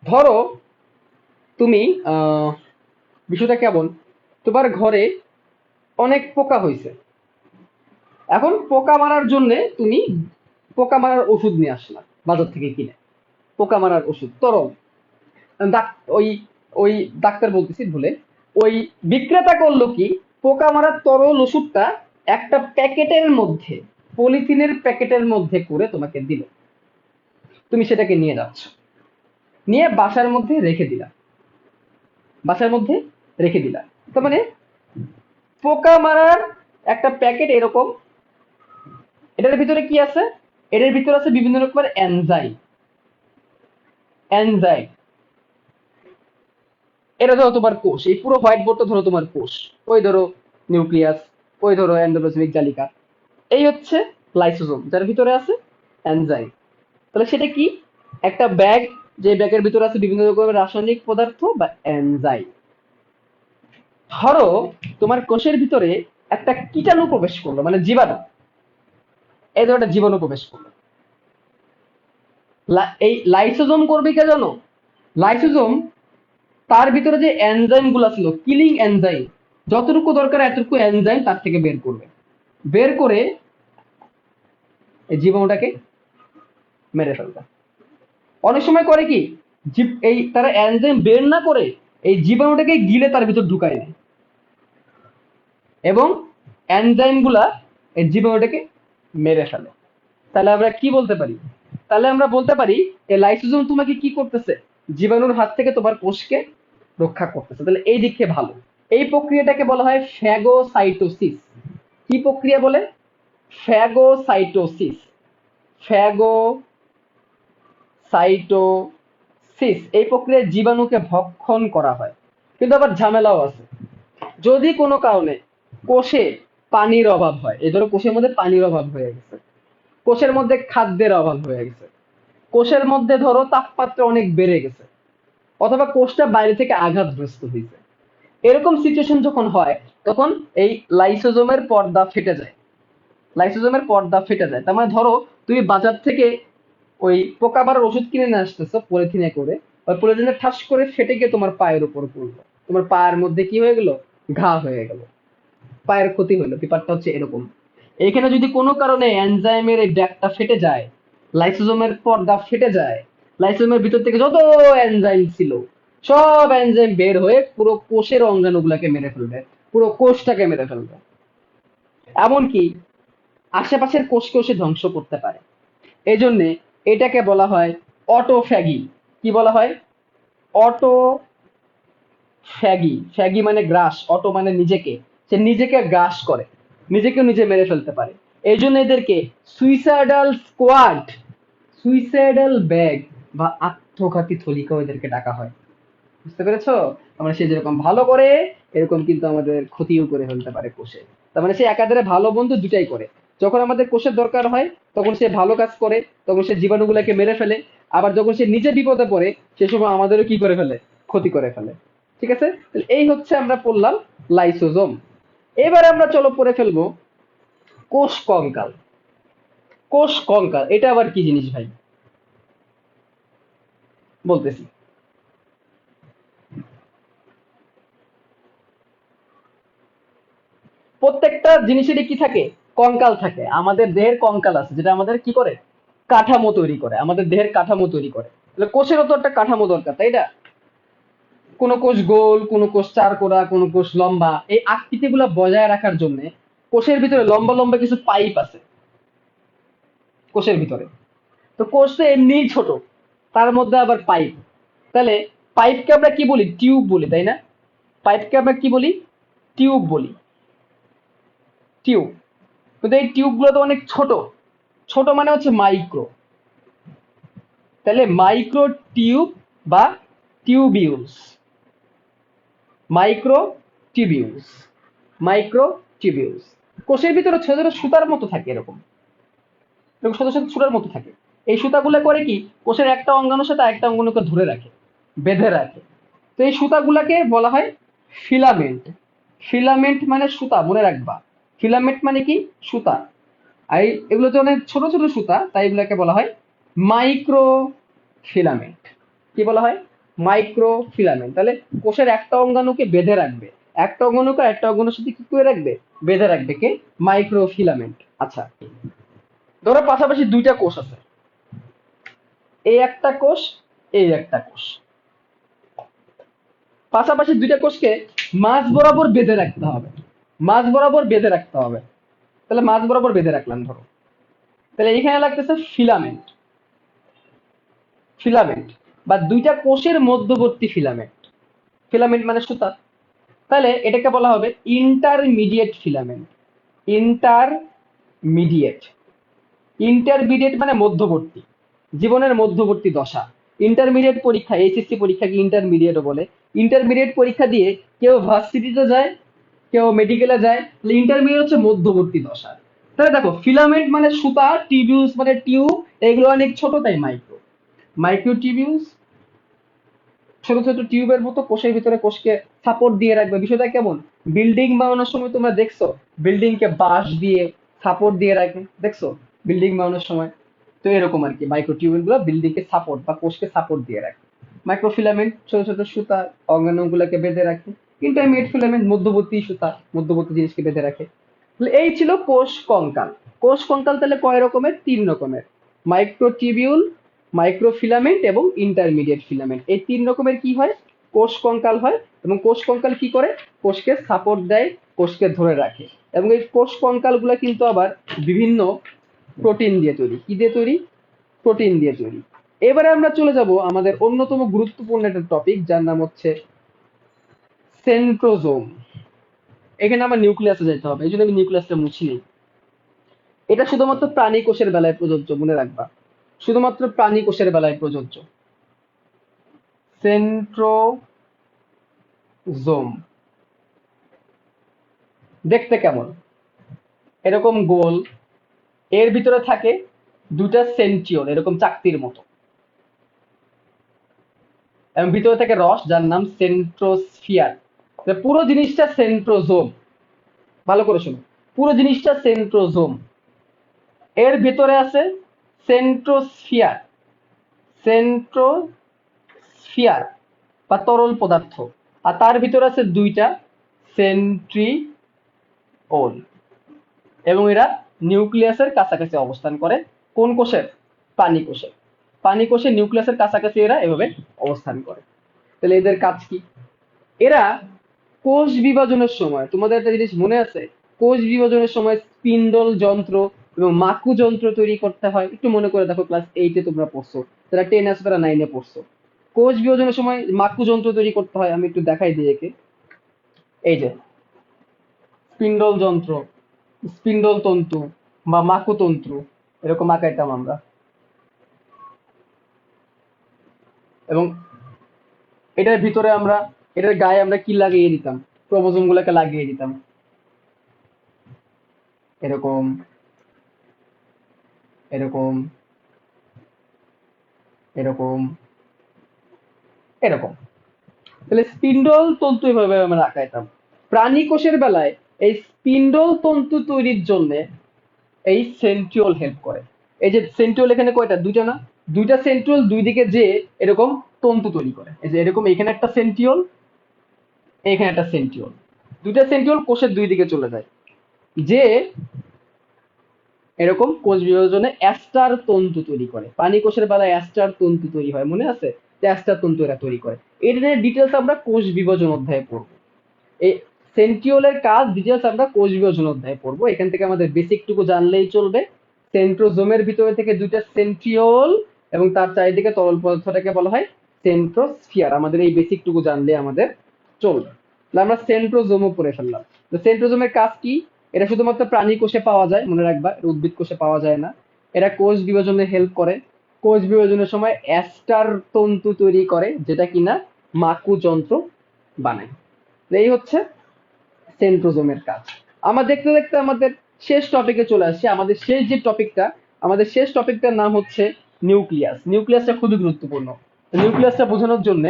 Speaker 1: ধরো তুমি বিষয়টা কেমন, তোমার ঘরে অনেক পোকা হয়েছে। এখন পোকা মারার জন্য তুমি পোকা মারার ওষুধ নিয়ে আসলা বাজার থেকে কিনে। পোকা মারার ওষুধ তরল। ওই ওই ডাক্তার বলতেছি ভুলে, ওই বিক্রেতা করলো কি, পোকা মারার তরল ওষুধটা একটা প্যাকেটের মধ্যে, পলিথিনের প্যাকেটের মধ্যে করে তোমাকে দিল। তুমি সেটাকে নিয়ে যাচ্ছ, নিয়ে বাসার মধ্যে রেখে দিলা। বাসার মধ্যে রেখে দিলা, তার মানে পোকা মারার একটা প্যাকেট এরকম। এটার ভিতরে কি আছে? এটার ভিতরে আছে বিভিন্ন রকমের এনজাইম। এনজাইম, এটা ধরো তোমার কোষ, এই পুরো হোয়াইট বোর্ডটা ধরো তোমার কোষ। ওই ধরো নিউক্লিয়াস, ওই ধরো এন্ডোপ্লাজমিক জালিকা। এই হচ্ছে লাইসোজোম, যার ভিতরে আছে এনজাইম। তাহলে সেটা কি? একটা ব্যাগ, যে ব্যাগের ভিতরে আছে বিভিন্ন রকমের রাসায়নিক পদার্থ বা এনজাইম। ধরো তোমার কোষের ভিতরে একটা কীটাণু প্রবেশ করলো, মানে জীবাণু। এই ধরো একটা জীবাণু প্রবেশ করলো। এই লাইসোজোম করবে কে জানো? লাইসোজোম তার ভিতরে যে এনজাইম গুলা ছিল, কিলিং এনজাইম, যতটুকু দরকার এতটুকু এনজাইম তার থেকে বের করবে। বের করে এই জীবাণুটাকে মেরে ফেলবে। অনেক সময় করে কি, এই তারা এনজাইম বের না করে এই জীবাণুটাকে গিলে তার ভিতর ঢুকায় নেয়, এবং এনজাইম গুলা এই জীবাণুটাকে মেরে ফেলে। তাহলে আমরা কি বলতে পারি? তাহলে আমরা বলতে পারি এই লাইসোজোম তোমাকে কি করতেছে? জীবাণুর হাত থেকে তোমার কোষকে রক্ষা করতেছে। তাহলে এই দিক থেকে ভালো। এই প্রক্রিয়াটাকে বলা হয় ফ্যাগোসাইটোসিস। কি প্রক্রিয়া বলে? ফ্যাগোসাইটোসিস। ফ্যাগোসাইটোসিস এই প্রক্রিয়ায় জীবাণুকে ভক্ষণ করা হয়। কিন্তু আবার ঝামেলাও আছে। যদি কোনো কারণে কোষে পানির অভাব হয়, এই ধরো কোষের মধ্যে পানির অভাব হয়ে গেছে, কোষের মধ্যে খাদ্যের অভাব হয়ে গেছে, কোষের মধ্যে ধরো তাপমাত্রা অনেক বেড়ে গেছে, অথবা কোষটা বাইরে থেকে আঘাতগ্রস্ত হয়েছে, এরকম সিচুয়েশন যখন হয়, তখন এই লাইসোজোমের পর্দা ফেটে যায়। লাইসোজোমের পর্দা ফেটে যায়, তার মানে ধরো তুমি বাজার থেকে ওই পোকা মারার ওষুধ কিনে নিয়ে আসতেছো পলিথিনে করে, ওই পলিথিনে ঠাস করে ফেটে গিয়ে তোমার পায়ের উপর পড়লো। তোমার পায়ের মধ্যে কি হয়ে গেল? ঘা হয়ে গেল, পায়ের ক্ষতি হলো। ব্যাপারটা হচ্ছে এরকম। এখানে যদি কোনো কারণে এনজাইমের এই ব্যাগটা ফেটে যায়, লাইসোজোমের পর্দা ফেটে যায়, লাইসোজোমের ভিতর থেকে যত এনজাইম ছিল সব এনজাইম বের হয়ে পুরো কোষের অঙ্গাণুগুলোকে মেরে ফেলবে, পুরো কোষটাকে মেরে ফেলবে। এমনকি আশেপাশের কোষকেও সে ধ্বংস করতে পারে। এই জন্য এটাকে বলা হয় অটোফ্যাগি। কি বলা হয়? অটোফ্যাগি। ফ্যাগি মানে গ্রাস, অটো মানে নিজেকে। সে নিজেকে গ্রাস করে, নিজেকে নিজে মেরে ফেলতে পারে। এই জন্য এদেরকে সুইসাইডাল স্কোয়াড, সুইসাইডাল ব্যাগ বা আত্মঘাতী থলিকাও এদেরকে ডাকা হয়। বুঝতে পেরেছো? আমরা সে যেরকম ভালো করে, এরকম কিন্তু আমাদের ক্ষতিও করে ফেলতে পারে কোষে। তার মানে সে একাধারে ভালো বন্ধু দুটাই করে। যখন আমাদের কোষের দরকার হয় তখন সে ভালো কাজ করে, তখন সে জীবাণুগুলোকে মেরে ফেলে। আবার যখন সে নিজে বিপদে পড়ে সে সময় আমাদেরও কি করে ফেলে, ক্ষতি করে ফেলে। ঠিক আছে, তাহলে এই হচ্ছে আমরা পড়লাম লাইসোজোম। এবারে আমরা চলো পড়ে ফেলবো কোষ কঙ্কাল। কোষ কঙ্কাল এটা আবার কি জিনিস ভাই, বলতেছি। প্রত্যেকটা জিনিসেরই কি থাকে, কঙ্কাল থাকে। আমাদের দেহের কঙ্কাল আছে যেটা আমাদের কি করে, কাঠামো তৈরি করে, আমাদের দেহের কাঠামো তৈরি করে। তাহলে কোষেরও তো একটা কাঠামো দরকার, তাই না? কোনো কোষ গোল, কোনো কোষ চারকোনা, কোনো কোষ লম্বা। এই আকৃতিগুলো বজায় রাখার জন্য কোষের ভিতরে লম্বা লম্বা কিছু পাইপ আছে কোষের ভিতরে। তো কোষ তো এমনিই ছোট, তার মধ্যে আবার পাইপ। তাহলে পাইপকে আমরা কি বলি, টিউব বলি, তাই না? পাইপকে আমরা কি বলি, টিউব বলি, টিউব। কিন্তু এই টিউবগুলো তো অনেক ছোট, ছোট মানে হচ্ছে মাইক্রো। তাহলে মাইক্রো টিউব বা tubules, micro tubules, micro tubules. কোষের ভিতরে ছোট ছোট সুতার মতো থাকে, এরকম এরকম ছোট ছোট সুতার মতো থাকে। এই সুতাগুলো করে কি, কোষের একটা অঙ্গাণুর সাথে একটা অঙ্গাণুকে ধরে রাখে, বেঁধে রাখে। তো এই সুতাগুলাকে বলা হয় ফিলামেন্ট। ফিলামেন্ট মানে সুতা, মনে রাখবা। ফিলামেন্ট মানে কি, সুতা। আর এগুলো তো অনেক ছোট ছোট সুতা, তাই এগুলোকে বলা হয় মাইক্রো ফিলামেন্ট। কি বলা হয়, মাইক্রো ফিলামেন্ট। তাহলে কোষের একটা অঙ্গাণুকে বেঁধে রাখবে, একটা অঙ্গাণুকে একটা অঙ্গাণুর সাথে কি করে রাখবে, বেঁধে রাখবে কে, মাইক্রো ফিলামেন্ট। আচ্ছা, ধরো পাশাপাশি দুইটা কোষ আছে, এই একটা কোষ, এই একটা কোষ। পাশাপাশি দুইটা কোষকে মাঝ বরাবর বেঁধে রাখতে হবে, মাঝ বরাবর বেঁধে রাখতে হবে। তাহলে মাঝ বরাবর বেঁধে রাখলাম ধরো, তাহলে এখানে লাগতেছে ফিলামেন্ট। ফিলামেন্ট বা দুইটা কোষের মধ্যবর্তী ফিলামেন্ট, ফিলামেন্ট মানে সুতা। তাহলে এটাকে বলা হবে ইন্টারমিডিয়েট ফিলামেন্ট। ইন্টারমিডিয়েট, ইন্টারমিডিয়েট মানে মধ্যবর্তী, জীবনের মধ্যবর্তী দশা। ইন্টারমিডিয়েট পরীক্ষা, এইচএসসি পরীক্ষাকে ইন্টারমিডিয়েটও বলে। ইন্টারমিডিয়েট পরীক্ষা দিয়ে কেউ ভার্সিটিতে যায়, কেউ মেডিকেলে যায়, তাহলে ইন্টারমিডিয়েট হচ্ছে মধ্যবর্তী দশা। তাহলে দেখো, ফিলামেন্ট মানে সুতা, টিবিউস মানে টিউব, এগুলো অনেক ছোট তাই মাইক্রো। মাইক্রো টিবিউস ছোট ছোট টিউবের মতো কোষের ভিতরে কোষকে সাপোর্ট দিয়ে রাখবে। বিষয়টা কেমন, বিল্ডিং বানানোর সময় তোমরা দেখছো বিল্ডিং কে বাঁশ দিয়ে সাপোর্ট দিয়ে রাখে, দেখছো বিল্ডিং বানানোর সময়। তো এরকম আর কি, মাইক্রো টিউব গুলো বিল্ডিং কে সাপোর্ট বা কোষকে সাপোর্ট দিয়ে রাখে। মাইক্রোফিলামেন্ট ছোট ছোট সুতা অঙ্গাণুগুলোকে বেঁধে রাখে। ইন্টারমিডিয়েট ফিলামেন্ট মধ্যবর্তী সুতা, মধ্যবর্তী জিনিসকে বেঁধে রাখে। তাহলে এই ছিল কোষ কঙ্কাল। কোষ কঙ্কাল তাহলে কয় রকমের, তিন রকমের। মাইক্রোটিবিউল, মাইক্রোফিলামেন্ট এবং ইন্টারমিডিয়েট ফিলামেন্ট, এই তিন রকমের কি হয়, কোষ কঙ্কাল হয়। এবং কোষ কঙ্কাল কি করে, কোষকে সাপোর্ট দেয়, কোষকে ধরে রাখে। এবং এই কোষ কঙ্কাল গুলা কিন্তু আবার বিভিন্ন প্রোটিন দিয়ে তৈরি। কি দিয়ে তৈরি, প্রোটিন দিয়ে তৈরি। এবারে আমরা চলে যাব আমাদের অন্যতম গুরুত্বপূর্ণ একটা টপিক, যার নাম হচ্ছে সেন্ট্রোজোম। এখানে আমার নিউক্লিয়াসে যেতে হবে, এই জন্য আমি নিউক্লিয়াসটা মুছি নেই। এটা শুধুমাত্র প্রাণী কোষের বেলায় প্রযোজ্য, মনে রাখবা, শুধুমাত্র প্রাণী কোষের বেলায় প্রযোজ্য। সেন্ট্রোজোম দেখতে কেমন, এরকম গোল, এর ভিতরে থাকে দুটা সেন্ট্রিওল এরকম চাকতির মতো, এবং ভিতরে থাকে রস যার নাম সেন্ট্রোস্ফিয়ার। পুরো জিনিসটা সেন্ট্রোজোম, ভালো করে শোনো, পুরো জিনিসটা সেন্ট্রোজোম। এর ভিতরে আছে সেন্ট্রোস্ফিয়ার, সেন্ট্রোস্ফিয়ার বা তরল পদার্থ। আর তার ভিতরে আছে দুইটা সেন্ট্রিওল, এবং এরা নিউক্লিয়াসের কাছাকাছি অবস্থান করে। কোন কোষের, প্রাণী কোষের। প্রাণী কোষের নিউক্লিয়াসের কাছাকাছি এরা এভাবে অবস্থান করে। তাহলে এদের কাজ কি, এরা কোষ বিভাজনের সময়, তোমাদের একটা জিনিস মনে আছে, কোষ বিভাজনের সময় স্পিন্ডল যন্ত্র এবং মাকু যন্ত্র তৈরি করতে হয়। একটু মনে করে দেখো, ক্লাস 8-এ তোমরা পড়ছো, যারা 10 আছে তারা 9-এ পড়ছো। কোষ বিভাজনের সময় মাকু যন্ত্র তৈরি করতে হয়, আমি একটু দেখাই দিই একে। এই যে স্পিন্ডল যন্ত্র, স্পিন্ডল তন্তু বা মাকু তন্তু, এরকম আঁকাইতাম আমরা। এবং এটার ভিতরে আমরা, এটার গায়ে আমরা কি লাগিয়ে দিতাম, ক্রোমোজোম গুলাকে লাগিয়ে দিতাম এরকম। এরকম, এরকম, এরকম। তাহলে স্পিন্ডল তন্তু এভাবে আমরা আঁকাইতাম। প্রাণী কোষের বেলায় এই স্পিন্ডল তন্তু তৈরির জন্য এই সেন্ট্রিওল হেল্প করে। এই যে সেন্ট্রিওল এখানে কয়টা, দুইটা না? দুইটা সেন্ট্রিওল দুই দিকে যে এরকম তন্তু তৈরি করে। এই যে এরকম এখানে একটা সেন্ট্রিওল, এখানে একটা সেন্ট্রিওল, দুইটা সেন্ট্রিওল কোষের দুই দিকে চলে যায়, যে এরকম কোষ বিভাজনে অ্যাস্টার তন্তু তৈরি করে। প্রাণী কোষের বেলায় অ্যাস্টার তন্তু তৈরি হয়, মনে আছে? অ্যাস্টার তন্তু এরা তৈরি করে। এর ডিটেলস আমরা কোষ বিভাজন অধ্যায়ে পড়বো। এই সেন্ট্রিওলের কাজ ডিটেলস আমরা কোষ বিভাজন অধ্যায়ে পড়বো। এখান থেকে আমাদের বেসিক টুকু জানলেই চলবে। সেন্ট্রোজোমের ভিতরে থেকে দুইটা সেন্ট্রিওল এবং তার চারিদিকে তরল পদার্থটাকে বলা হয় সেন্ট্রোস্ফিয়ার। আমাদের এই বেসিক টুকু জানলে আমাদের চলবে। তাহলে আমরা সেন্ট্রোজোমও পড়ে ফেললাম। তো সেন্ট্রোজোমের কাজ কি? এটা শুধুমাত্র প্রাণী কোষে পাওয়া যায়, মনে রাখবা, উদ্ভিদ কোষে পাওয়া যায় না। এরা কোষ বিভাজনে হেল্প করে। কোষ বিভাজনের সময় অ্যাস্টার তন্তু তৈরি করে, যেটা কিনা মাকু যন্ত্র বানায়। এই হচ্ছে সেন্ট্রোজোমের কাজ। আমরা দেখতে দেখতে আমাদের শেষ টপিকে চলে আসছি। আমাদের শেষ টপিকটার নাম হচ্ছে নিউক্লিয়াস। নিউক্লিয়াসটা খুবই গুরুত্বপূর্ণ। নিউক্লিয়াসটা বোঝানোর জন্য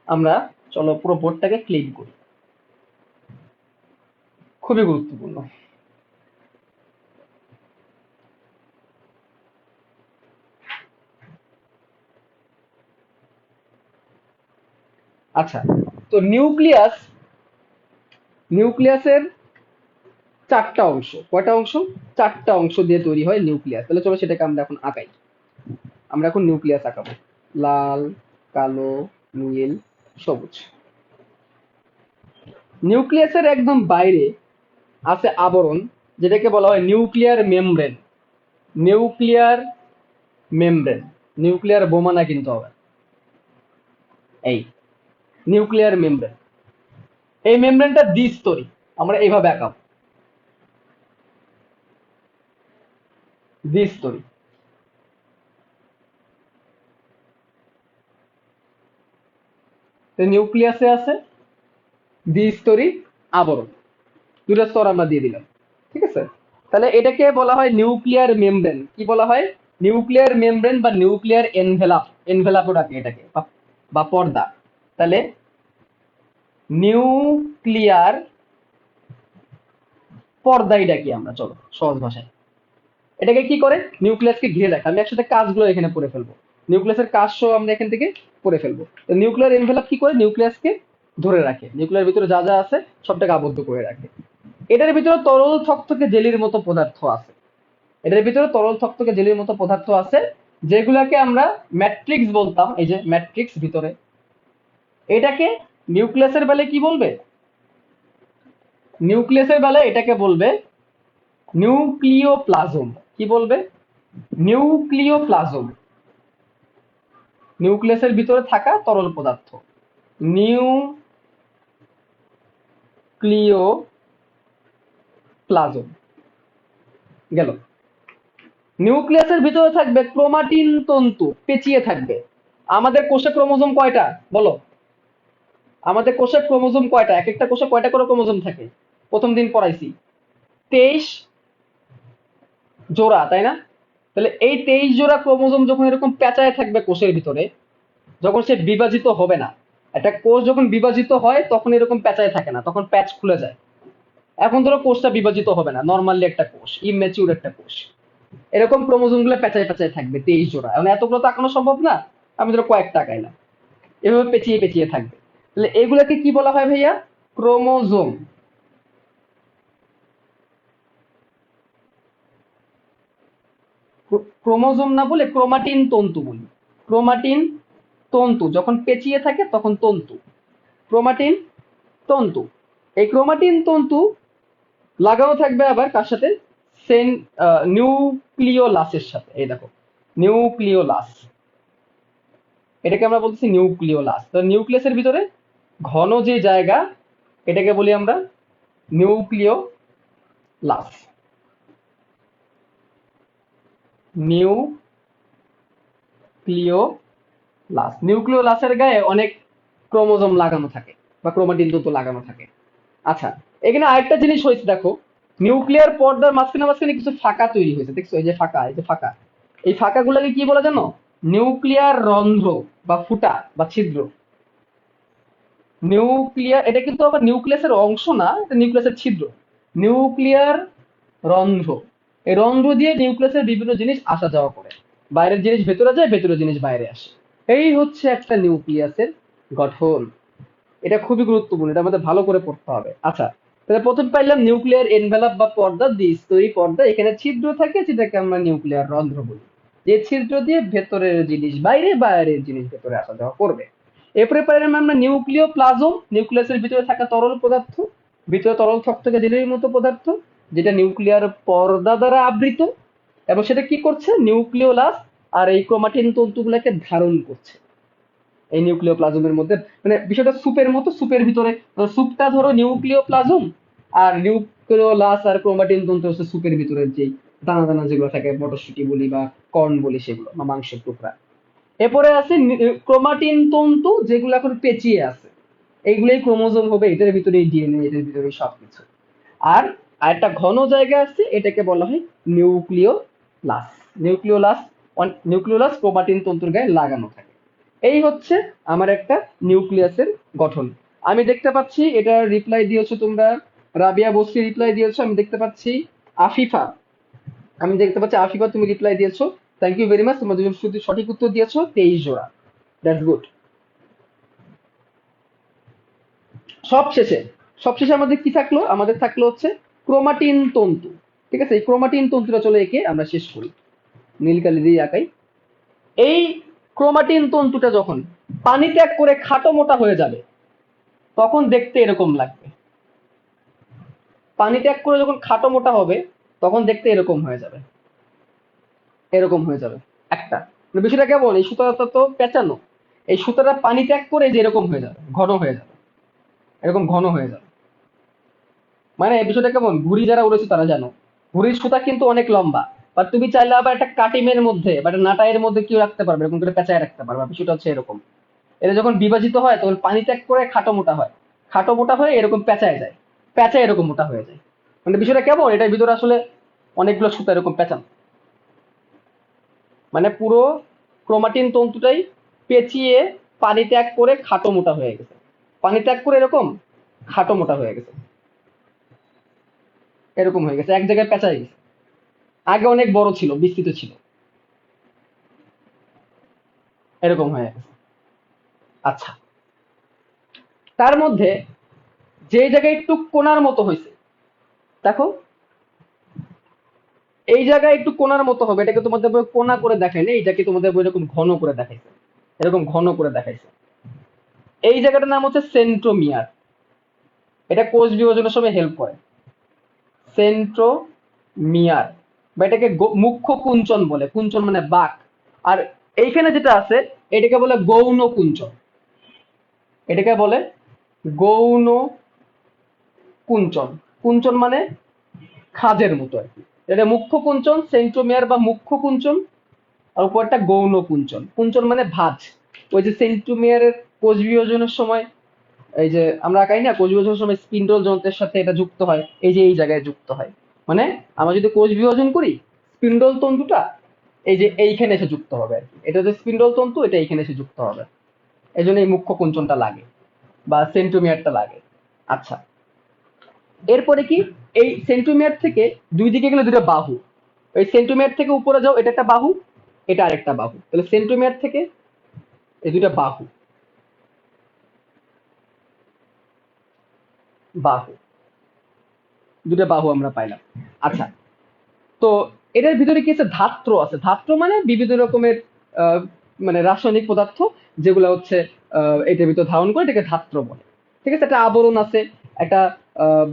Speaker 1: আমরা, চলো পুরো বোর্ডটাকে ক্লিন করি, খুবই গুরুত্বপূর্ণ। আচ্ছা, তো নিউক্লিয়াসের চারটা অংশ। কয়টা অংশ? চারটা অংশ দিয়ে তৈরি হয় নিউক্লিয়াস। তাহলে চলো সেটাকে আমরা এখন আঁকাই। আমরা এখন নিউক্লিয়াস আঁকাবো। লাল, কালো, নীল, সবুজ। নিউক্লিয়াসের একদম বাইরে আছে আবরণ, যেটাকে বলা হয় nuclear membrane. Nuclear membrane, nuclear বোমা না কিন্তু হবে, এই নিউক্লিয়ার মেমব্রেন। এই মেমব্রেনটা দ্বিস্তরী। আমরা এইভাবে আঁকাবো, দ্বিস্তরী। নিউক্লিয়াসে আছে দ্বিস্তরী আবরণ, দুটো স্তর আমরা দিয়ে দিলাম, ঠিক আছে? তাহলে এটাকে বলা হয় নিউক্লিয়ার মেমব্রেন। কি বলা হয়? নিউক্লিয়ার মেমব্রেন বা নিউক্লিয়ার এনভেলাপ, এনভেলাপও ডাকে এটাকে, বা পর্দা। তাহলে নিউক্লিয়ার পর্দাই ডাকি আমরা, চলো সহজ ভাষায়। এটাকে কি করে? নিউক্লিয়াসকে ঘিরে রাখে। আমি একসাথে কাজগুলো এখানে পড়ে ফেলবো, নিউক্লিয়াসের কাজ সহ আমরা এখান থেকে পড়ে ফেলবো। তো নিউক্লিয়ার এনভেলাপ কি করে? নিউক্লিয়াসকে ধরে রাখে, নিউক্লিয়ার ভিতরে যা যা আছে সবটাকে আবদ্ধ করে রাখে। এটার ভিতরে তরল থকথকে জেলির মতো পদার্থ আছে। এটার ভিতরে তরল থকথকে জেলির মতো পদার্থ আছে, যেগুলাকে আমরা ম্যাট্রিক্স বলতাম। এই যে ম্যাট্রিক্স ভিতরে, এটাকে নিউক্লিয়াসের বেলায় কি বলবে? নিউক্লিয়াসের বেলায় এটাকে বলবে নিউক্লিওপ্লাজম। কি বলবে? নিউক্লিওপ্লাজম। নিউক্লিয়াসের ভিতরে থাকা তরল পদার্থ, নিউক্লিওপ্লাজম গেল। নিউক্লিয়াসের ভিতরে থাকবে ক্রোমাটিন তন্তু, পেঁচিয়ে থাকবে। আমাদের কোষে ক্রোমোজোম কয়টা বলো? আমাদের কোষে ক্রোমোজোম কয়টা? এক একটা কোষে কয়টা করে ক্রোমোজোম থাকে? প্রথম দিন পড়াইছি 23 জোড়া, তাই না? তাহলে এই 23 জোড়া ক্রোমোজোম যখন এরকম পেঁচায় থাকবে কোষের ভিতরে, যখন সে বিভাজিত হবে না, একটা কোষ যখন বিভাজিত হয় তখন এরকম পেঁচায় থাকে না, তখন প্যাচ খুলে যায়। এখন ধরো কোষটা বিভাজিত হবে না, নর্মালি একটা কোষ, ইমেচিউর একটা কোষ, এরকম ক্রোমোজোম গুলো পেঁচায় পেঁচায় থাকবে 23 জোড়া। এখন এতগুলো তো আঁকানো সম্ভব না, আমি ধরো কয়েকটা আঁকাইলাম, এভাবে পেঁচিয়ে পেঁচিয়ে থাকবে। তাহলে এগুলাকে কি বলা হয় ভাইয়া? ক্রোমোজোম। ক্রোমোজোম না বলে ক্রোমাটিন তন্তু বলি। ক্রোমাটিন তন্তু যখন পেঁচিয়ে থাকে তখন তন্তু, ক্রোমাটিন তন্তু। এই ক্রোমাটিন তন্তু লাগানো থাকবে আবার কার সাথে? সেন নিউক্লিওলাসের সাথে। এই দেখো, নিউক্লিওলাস, এটাকে আমরা বলতেছি নিউক্লিওলাস। তো নিউক্লিয়াসের ভিতরে ঘন যে জায়গা, এটাকে বলি আমরা নিউক্লিওলাস। নিউক্লিওলাস, নিউক্লিওলাসের গায়ে অনেক ক্রোমোজোম লাগানো থাকে বা ক্রোমাটিন তন্তু লাগানো থাকে। আচ্ছা, এখানে আরেকটা জিনিস হয়েছে দেখো, নিউক্লিয়ার পর্দার মাঝখানে মাঝখানে কিছু ফাঁকা তৈরি হয়েছে, দেখছো? এই যে ফাঁকা, এই যে ফাঁকা, এই ফাঁকাগুলোকে কি বলে জানো? নিউক্লিয়ার রন্ধ্র বা ফুটা বা ছিদ্র। নিউক্লিয়ার, এটা কিন্তু আবার নিউক্লিয়াসের অংশ না, এটা নিউক্লিয়াসের ছিদ্র। নিউক্লিয়ার রন্ধ্র, এই রন্ধ্র দিয়ে নিউক্লিয়াসের বিভিন্ন জিনিস আসা যাওয়া করে, বাইরের জিনিস ভেতরে যায়, ভেতরের জিনিস বাইরে আসে। এই হচ্ছে একটা নিউক্লিয়াসের গঠন। এটা খুবই গুরুত্বপূর্ণ, এটা আমাদের ভালো করে পড়তে হবে। আচ্ছা, তাহলে প্রথম পাইলাম নিউক্লিয়ার এনভেলাপ বা পর্দা, দ্বিস্তরী পর্দা, এখানে ছিদ্র থাকে যেটাকে আমরা নিউক্লিয়ার রন্ধ্র বলি, যে ছিদ্র দিয়ে ভেতরের জিনিস বাইরে, বাইরের জিনিস ভেতরে আসা যাওয়া করবে। এরপরে পাইলাম আমরা নিউক্লিয় প্লাজম, নিউক্লিয়াসের ভিতরে থাকা তরল পদার্থ, ভিতরে তরল থকথকে জেলের মতো পদার্থ, যেটা নিউক্লিয়ার পর্দা দ্বারা আবৃত, এবং সেটা কি করছে? নিউক্লিওলাস আর এই ক্রোমাটিন তন্তুগুলোকে ধারণ করছে এই নিউক্লিয় প্লাজমের মধ্যে। মানে বিষয়টা সুপের মতো, সুপের ভিতরে সুপটা ধরো নিউক্লিয় প্লাজম, আর নিউক্লিওলাস আর ক্রোমাটিন তন্তু হচ্ছে সুপের ভিতরের যে দানা দানা যেগুলো থাকে, মটরশুটি বলি বা কর্ন বলি, সেগুলো বা মাংসের টুকরা। এরপরে আছে ক্রোমাটিন তন্তু, যেগুলো এখন পেঁচিয়ে আছে, এইগুলোই ক্রোমোজোম হবে, এটার ভিতরে ডিএনএ, এটার ভিতরে সবকিছু। আর আরেকটা ঘন জায়গা আছে, এটাকে বলা হয় নিউক্লিওলাস। নিউক্লিওলাস, নিউক্লিওলাস ক্রোমাটিন তন্তুর গায়ে লাগানো থাকে। এই হচ্ছে আমার একটা নিউক্লিয়াসের গঠন। আমি দেখতে পাচ্ছি এটা রিপ্লাই দিয়েছো তোমরা, রাবিয়া বসরি রিপ্লাই দিয়েছো, আমি দেখতে পাচ্ছি আফিফা, আমি দেখতে পাচ্ছি আফিফা তুমি রিপ্লাই দিয়েছো। থ্যাংক ইউ ভেরি মাচ, তোমরা দুজন শুধু সঠিক উত্তর দিয়েছো 23 জোড়া। That's good. সবশেষে, সবশেষে আমাদের কি থাকলো? আমাদের থাকলো হচ্ছে ক্রোমাটিন তন্তু। ঠিক আছে, এই ক্রোমাটিন তন্তুটা চলে এঁকে আমরা শেষ করি, নীল কালি দিয়ে আঁকাই। এই ক্রোমাটিন তন্তুটা যখন পানি ত্যাগ করে খাটো মোটা হয়ে যাবে, তখন দেখতে এরকম লাগবে। পানি ত্যাগ করে যখন খাটো মোটা হবে, তখন দেখতে এরকম হয়ে যাবে, এরকম হয়ে যাবে একটা। মানে বিষয়টা কেমন? এই সুতাটা তো পেঁচানো, এই সুতাটা পানি ত্যাগ করে যে এরকম হয়ে যাবে, ঘন হয়ে যাবে, এরকম ঘন হয়ে যাবে। মানে বিষয়টা কেমন? ঘুড়ি যারা উড়েছে তারা জানো, ঘুড়ির সুতা কিন্তু অনেক লম্বা, বা তুমি চাইলে আবার একটা কাটিমের মধ্যে বা একটা নাটাইয়ের মধ্যে কেউ রাখতে পারবে, এরকম করে পেঁচায় রাখতে পারবে। বিষয়টা হচ্ছে এরকম, এটা যখন বিভাজিত হয় তখন পানি ত্যাগ করে খাটো মোটা হয়, খাটো মোটা হয়ে এরকম পেঁচায় যায়, পেঁচায় এরকম মোটা হয়ে যায়। মানে বিষয়টা কেমন? এটার ভিতরে আসলে অনেকগুলো সুতা এরকম পেঁচানো, মানে পুরো ক্রোমাটিন তন্তুটাই পেঁচিয়ে পানি ত্যাগ করে খাটো মোটা হয়ে গেছে, পানি ত্যাগ করে এরকম খাটো মোটা হয়ে গেছে, এরকম হয়ে গেছে, এক জায়গায় পেঁচায় গেছে। আগে অনেক বড় ছিল, বিস্তৃত ছিল, এরকম হয়ে গেছে। আচ্ছা, তার মধ্যে যে জায়গায় একটু কোনার মতো হয়েছে, দেখো এই জায়গায় একটু কোনার মতো হবে, এটাকে তোমাদের বই কোনা করে দেখায় না, এইটাকে তোমাদের বই এরকম ঘন করে দেখাইছে, এরকম ঘন করে দেখাইছে। এই জায়গাটার নাম হচ্ছে সেন্ট্রোমিয়ার, এটা কোষ বিভাজনের সময় হেল্প করে। সেন্ট্রোমিয়ার, বা এটাকে মুখ্য কুঞ্চন বলে, কুঞ্চন মানে বাক। আর এইখানে যেটা আছে এটাকে বলে গৌণ কুঞ্চন, এটাকে বলে গৌণ কুঞ্চন। কুঞ্চন মানে খাজের মতো আর কি। এটা মুখ্য কুঞ্চন, সেন্ট্রোমিয়ার বা মুখ্য কুঞ্চন, আর উপরটা গৌণ কুঞ্চন। কুঞ্চন মানে ভাঁজ। ওই যে সেন্ট্রোমিয়ারের কোষ বিভাজনের সময়, এই যে আমরা আঁকাই না, কোষ বিভাজনের সময় স্পিন্ডল যন্ত্রের সাথে এটা যুক্ত হয়, এই যে এই জায়গায় যুক্ত হয়। মানে আমরা যদি কোষ বিভাজন করি, স্পিন্ডল তন্তুটা এই যে এইখানে এসে যুক্ত হবে আর কি, এটা যে স্পিন্ডল তন্তু, এটা এইখানে এসে যুক্ত হবে, এই জন্য এই মুখ্য কুঞ্চনটা লাগে বা সেন্ট্রোমিয়ারটা লাগে। আচ্ছা, এরপরে কি? এই সেন্ট্রোমিয়ার থেকে দুই দিকে গেলে দুটো বাহু, এই সেন্ট্রোমিয়ার থেকে উপরে যাও, এটা একটা বাহু, এটা আরেকটা বাহু, তাহলে সেন্ট্রোমিয়ার থেকে এই দুটা বাহু, বাহু, দুটো বাহু আমরা পাইলাম। আচ্ছা, তো এটার ভিতরে কি আছে? ধাত্র আছে। ধাত্র মানে বিভিন্ন রকমের আহ, মানে রাসায়নিক পদার্থ, যেগুলো হচ্ছে এটার ভিতর ধারণ করে, এটাকে ধাত্র বলে। ঠিক আছে, একটা আবরণ আছে, একটা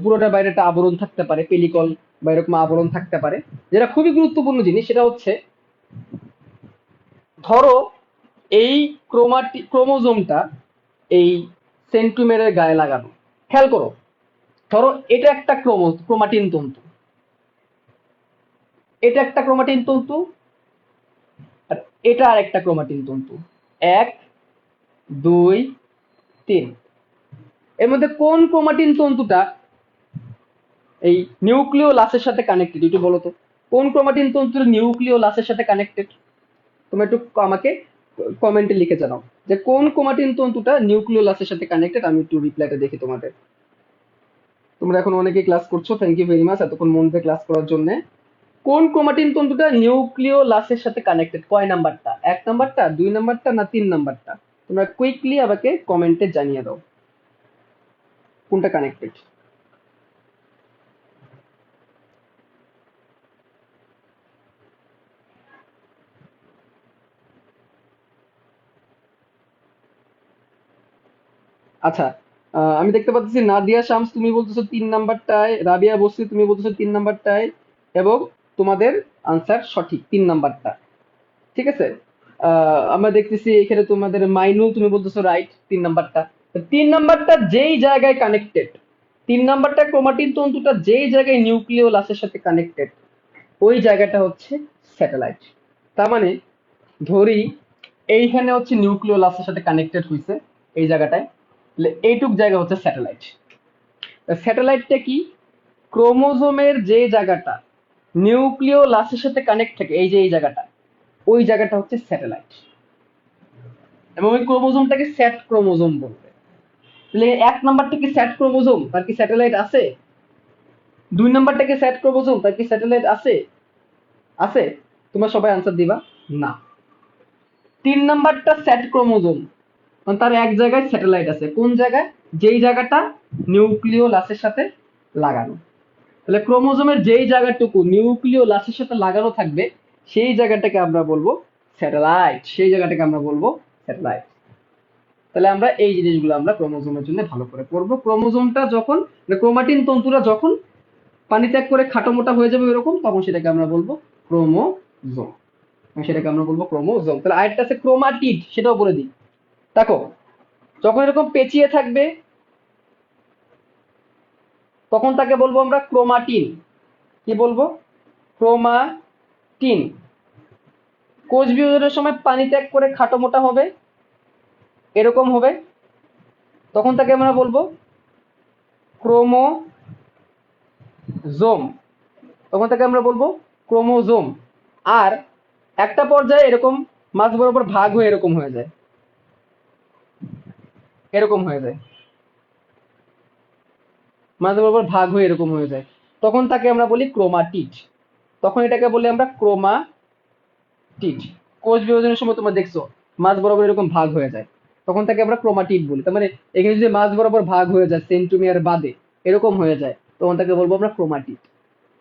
Speaker 1: পুরোটার বাইরে একটা আবরণ থাকতে পারে, পেলিকল বা এরকম আবরণ থাকতে পারে। যেটা খুবই গুরুত্বপূর্ণ জিনিস সেটা হচ্ছে, ধরো এই ক্রোমোজোমটা এই সেন্ট্রোমিয়ারের গায়ে লাগানো, খেয়াল করো, ধরো এটা একটা ক্রোমাটিন তন্তু, এটা একটা ক্রোমাটিন তন্তু, আর এটা আর একটা ক্রোমাটিন তন্তু, এক, দুই, তিন। এর মধ্যে কোন ক্রোমাটিন তন্তুটা এই নিউক্লিওলাসের সাথে কানেক্টেড, একটু বলো তো কোন ক্রোমাটিন তন্তু নিউক্লিওলাসের সাথে কানেক্টেড? তোমরা একটু আমাকে কমেন্টে লিখে জানাও যে কোন ক্রোমাটিন তন্তুটা নিউক্লিওলাসের সাথে কানেক্টেড। আমি একটু রিপ্লাইটা দেখি তোমাদের। তোমরা এখন অনেকেই ক্লাস করছো, থ্যাংক ইউ ভেরি মাচ এতক্ষণ মন দিয়ে ক্লাস করার জন্য। কোন ক্রোমাটিন তন্তুটা নিউক্লিওলাসের সাথে কানেক্টেড? কয় নাম্বারটা? 1 নাম্বারটা, 2 নাম্বারটা না 3 নাম্বারটা? তোমরা কুইকলি আমাকে কমেন্টে জানিয়ে দাও কোনটা কানেক্টেড। আচ্ছা, আমি দেখতে পাচ্ছি নাদিয়া শামস তুমি বলতেছো 3 নাম্বারটায়, রাবিয়া বসরি তুমি বলতেছো 3 নাম্বারটায়, এবং তোমাদের আনসার সঠিক 3 নাম্বারটা। ঠিক আছে, আমরা দেখতেছি এখানে তোমাদের মাইনুল তুমি বলতেছো রাইট 3 নাম্বারটা। 3 নাম্বারটা যেই জায়গায় কানেক্টেড, 3 নাম্বারটা ক্রোমাটিন তন্তুটা যেই জায়গায় নিউক্লিওলাসের সাথে কানেক্টেড, ওই জায়গাটা হচ্ছে স্যাটেলাইট। তার মানে ধরি এইখানে হচ্ছে নিউক্লিওলাসের সাথে কানেক্টেড হয়েছে এই জায়গাটায়, তাহলে এইটুক জায়গা হচ্ছে স্যাটেলাইট। স্যাটেলাইটটা কি? ক্রোমোজোমের যে জায়গাটা নিউক্লিওলাসের সাথে কানেক্ট থাকে, এই যে এই জায়গাটা, ওই জায়গাটা হচ্ছে স্যাটেলাইট। এবং ওই ক্রোমোজোমটাকে স্যাট ক্রোমোজোম বলবে। তাহলে 1 নাম্বারটা কি স্যাট ক্রোমোজোম, তার কি স্যাটেলাইট আছে? 2 নাম্বারটা কি স্যাট ক্রোমোজোম, তার কি স্যাটেলাইট আছে? আছে? তোমরা সবাই আনসার দিবা না। 3 নাম্বারটা স্যাট ক্রোমোজোম, মানে তার এক জায়গায় স্যাটেলাইট আছে। কোন জায়গায়? যেই জায়গাটা নিউক্লিওলাসের সাথে লাগানো। তাহলে ক্রোমোজোমের যেই জায়গাটুকু নিউক্লিওলাসের সাথে লাগানো থাকবে, সেই জায়গাটাকে আমরা বলবো স্যাটেলাইট, সেই জায়গাটাকে আমরা বলবো স্যাটেলাইট। তাহলে আমরা এই জিনিসগুলো আমরা ক্রোমোজোমের জন্য ভালো করে পড়বো। ক্রোমোজোমটা যখন, ক্রোমাটিন তন্তুরা যখন পানি ত্যাগ করে খাটো মোটা হয়ে যাবে এরকম, তখন সেটাকে আমরা বলবো ক্রোমোজোম, সেটাকে আমরা বলবো ক্রোমোজোম। তাহলে আরেকটা আছে ক্রোমাটিড, সেটাও বলে দিই। দেখো, যখন এরকম পেঁচিয়ে থাকবে তখন তাকে বলবো আমরা ক্রোমাটিন। কি বলবো? ক্রোমাটিন। কোষ বিভাজনের সময় পানি ত্যাগ করে খাটো মোটা হবে, এরকম হবে, তখন তাকে আমরা বলবো ক্রোমোজোম। তখন তাকে আমরা বলবো ক্রোমোজোম। আর একটা পর্যায়ে এরকম মাঝ বরাবর ভাগ হয়ে এরকম হয়ে যায়, এরকম হয়ে যায়, মাঝ বরাবর ভাগ হয়ে এরকম হয়ে যায়, তখন তাকে আমরা বলি ক্রোমাটিড। তখন এটাকে বলি আমরা ক্রোমাটিড। কোষ বিভাজনের সময় তোমরা দেখছো মাঝ বরাবর এরকম ভাগ হয়ে যায়, তখন তাকে আমরা ক্রোমাটিড বলি। তার মানে এখানে যদি মাঝ বরাবর ভাগ হয়ে যায় সেন্ট্রোমিয়ার বাদে এরকম হয়ে যায়, তখন তাকে বলবো আমরা ক্রোমাটিড।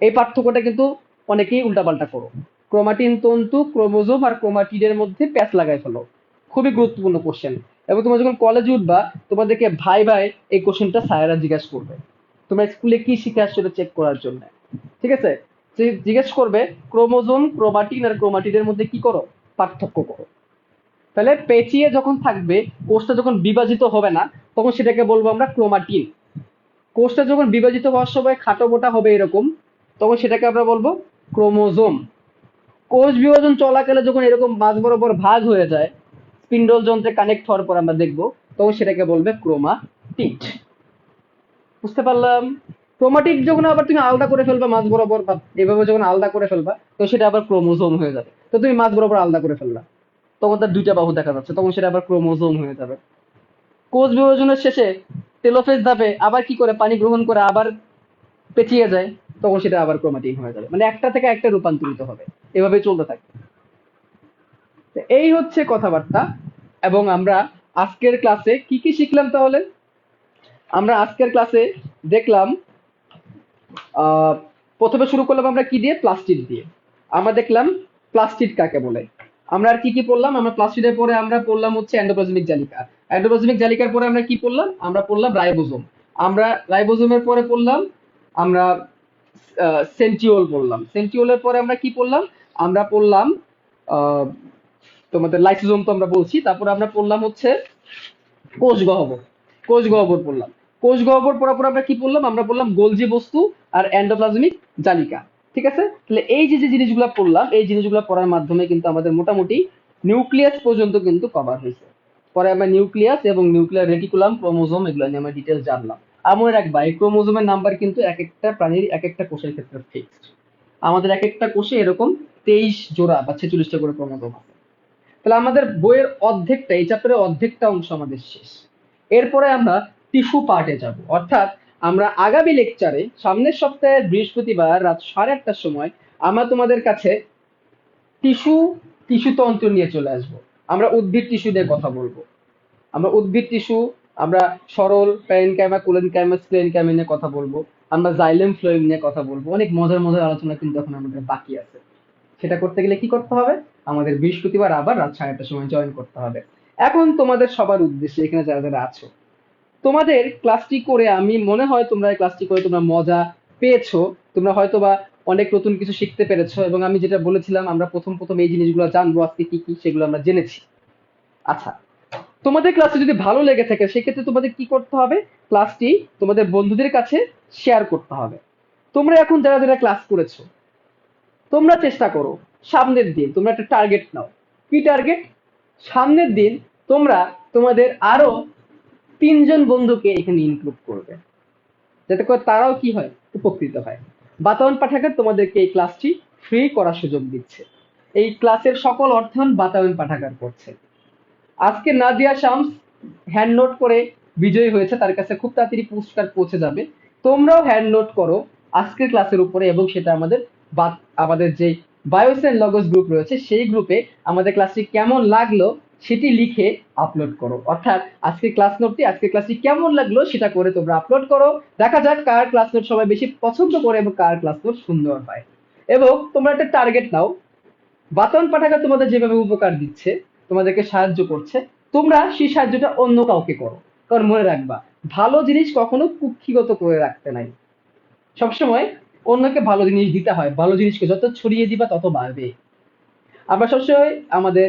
Speaker 1: এই পার্থক্যটা কিন্তু অনেকেই উল্টাপাল্টা করো। ক্রোমাটিন তন্তু, ক্রোমোজোম আর ক্রোমাটিডের মধ্যে প্যাচ লাগাই ফেলো। খুবই গুরুত্বপূর্ণ কোশ্চেন। এবং তোমরা যখন কলেজে উঠবা তোমাদেরকে ভাই ভাই এই কোশ্চেনটা স্যারেরা জিজ্ঞাসা করবে তোমরা স্কুলে কি শিখে আসছো এটা চেক করার জন্য। ঠিক আছে, জিজ্ঞেস করবে ক্রোমোজোম, ক্রোমাটিন আর ক্রোমাটিডের মধ্যে কি করো, পার্থক্য করো। তাহলে পেঁচিয়ে যখন থাকবে, কোষটা যখন বিভাজিত হবে না, তখন সেটাকে বলবো আমরা ক্রোমাটিন। কোষটা যখন বিভাজিত হওয়ার সময় খাটো মোটা হবে এরকম, তখন সেটাকে আমরা বলবো ক্রোমোজোম। কোষ বিভাজন চলাকালে যখন এরকম মাঝ বরাবর ভাগ হয়ে যায়, স্পিন্ডল যন্ত্রে কানেক্ট হওয়ার পর আমরা দেখবো, তখন সেটাকে বলবে ক্রোমাটিড। বুঝতে পারলাম? ক্রোমাটিড যখন আবার তুমি আলাদা করে ফেলবা মাঝ বরাবর, বা এভাবে যখন আলাদা করে ফেলবা, তো সেটা আবার ক্রোমোজোম হয়ে যাবে। তো তুমি মাঝ বরাবর আলাদা করে ফেললা, তখন তার 2টা বাহু দেখা যাচ্ছে, তখন সেটা আবার ক্রোমোজোম হয়ে যাবে। কোষ বিভাজনের শেষে টেলোফেজ ধাপে আবার কি করে পানি গ্রহণ করে আবার পেঁচিয়ে যায়, তখন সেটা আবার ক্রোমাটিন হয়ে যাবে। মানে একটা থেকে একটা রূপান্তরিত হবে, এভাবে চলতে থাকে। এই হচ্ছে কথাবার্তা। এবং আমরা আজকের ক্লাসে কি কি শিখলাম তাহলে? আমরা আজকের ক্লাসে দেখলাম, প্রথমে শুরু করলাম আমরা কি দিয়ে? প্লাস্টিড দিয়ে। আমরা দেখলাম প্লাস্টিড কাকে বলে। আমরা আর কি কি পড়লাম? আমরা প্লাস্টিডের পরে আমরা পড়লাম হচ্ছে এন্ডোপ্লাজমিক জালিকা। এন্ডোপ্লাজমিক জালিকার পরে আমরা কি পড়লাম? আমরা পড়লাম রাইবোজোম। আমরা রাইবোজোমের পরে পড়লাম আমরা সেন্ট্রিওল পড়লাম। সেন্ট্রিওলের পরে আমরা কি পড়লাম? আমরা পড়লাম তোমাদের লাইসোজোম তো আমরা বলছি। তারপরে আমরা পড়লাম হচ্ছে কোষ গহ্বর। কোষ গহ্বর পড়লাম। কোষ গহ্বর পড়ার পর আমরা কি পড়লাম? আমরা পড়লাম গোলজি বস্তু আর এন্ডোপ্লাজমিক জালিকা। ঠিক আছে, তাহলে এই যে যে জিনিসগুলো পড়লাম, এই জিনিসগুলো পড়ার মাধ্যমে কিন্তু আমাদের মোটামুটি নিউক্লিয়াস পর্যন্ত কিন্তু কভার হয়েছে। পরে আমরা নিউক্লিয়াস এবং নিউক্লিয়ার রেটিকুলাম, ক্রোমোজোম এগুলো নিয়ে আমরা ডিটেলস জানলাম। মনে রাখবা এই ক্রোমোজোমের নাম্বার কিন্তু এক একটা প্রাণীর এক একটা কোষের ক্ষেত্রে ফিক্সড। আমাদের এক একটা কোষে এরকম 23 জোড়া বা 46টা করে ক্রোমোজোম আছে। তাহলে আমাদের বইয়ের অর্ধেকটা, এই চ্যাপ্টারের অর্ধেকটা অংশ আমাদের শেষ। এরপরে আমরা টিস্যু পার্টে যাব, অর্থাৎ আমরা আগামী লেকচারে সামনের সপ্তাহে বৃহস্পতিবার রাত 8:30টার সময় আমরা তোমাদের কাছে টিস্যু টিস্যুতন্ত্র নিয়ে চলে আসব। আমরা উদ্ভিদ টিস্যু নিয়ে কথা বলবো। আমরা উদ্ভিদ টিস্যু, আমরা সরল প্যারেনকাইমা, কোলেনকাইমা, স্ক্লেনকাইমা নিয়ে কথা বলবো। আমরা জাইলেম ফ্লোয়েম নিয়ে কথা বলবো। অনেক মজার মজার আলোচনা কিন্তু এখন আমাদের বাকি আছে। সেটা করতে গেলে কি করতে হবে? আমাদের বৃহস্পতিবার আবার রাত 8:30টার সময় জয়েন করতে হবে। এখন তোমাদের সবার উদ্দেশ্যে, এখানে যারা যারা আছো, তোমাদের ক্লাসটি করে আমি মনে হয় তোমরা এই ক্লাসটি করে তোমরা মজা পেয়েছো। তোমরা হয়তো বা অনেক নতুন কিছু শিখতে পেরেছো, এবং আমি যেটা বলেছিলাম আমরা প্রথম প্রথম এই জিনিসগুলো জানবো আজকে কি কি, সেগুলো আমরা জেনেছি। আচ্ছা, তোমাদের ক্লাসে যদি ভালো লেগে থাকে সেক্ষেত্রে তোমাদের কি করতে হবে? ক্লাসটি তোমাদের বন্ধুদের কাছে শেয়ার করতে হবে। তোমরা এখন যারা যারা ক্লাস করেছো, তোমরা চেষ্টা করো সামনের দিন তোমরা একটা টার্গেট নাও। কি টার্গেট? সামনের দিন তোমরা তোমাদের আরো 3জন বন্ধুকে এখানে ইনক্লুড করবে, যাতে করে তারাও কি হয়, উপকৃত হয়। বাতায়ন পাঠাগার তোমাদেরকে এই ক্লাসটি ফ্রি করার সুযোগ দিচ্ছে। এই ক্লাসের সকল অর্থায়ন বাতায়ন পাঠাগার করছে। আজকে নাদিয়া শামস হ্যান্ড নোট করে বিজয়ী হয়েছে, তার কাছে খুব তাড়াতাড়ি পুরস্কার পৌঁছে যাবে। তোমরাও হ্যান্ড নোট করো আজকের ক্লাসের উপরে, এবং সেটা আমাদের যে বায়োস এন্ড লগোস গ্রুপ রয়েছে সেই গ্রুপে আমাদের ক্লাসটি কেমন লাগলো সেটি লিখে আপলোড করো। অর্থাৎ আজকে ক্লাস নোটটি, আজকে ক্লাসটি কেমন লাগলো সেটা করে তোমরা আপলোড করো। দেখা যাক কার ক্লাস নোট সবাই বেশি পছন্দ করে এবং কার ক্লাস নোট সুন্দর হয়। এবং তোমরা একটা টার্গেট নাও, বাতায়ন পাঠাগার তোমাদের যেভাবে উপকার দিচ্ছে, তোমাদেরকে সাহায্য করছে, তোমরা সেই সাহায্যটা অন্য কাউকে করো। কারণ মনে রাখবা, ভালো জিনিস কখনো কুক্ষিগত করে রাখতে নাই। সবসময় অন্যকে ভালো জিনিস দিতে হয়। ভালো জিনিসকে যত ছড়িয়ে দিবা তত বাড়বে। আমরা সবসময় আমাদের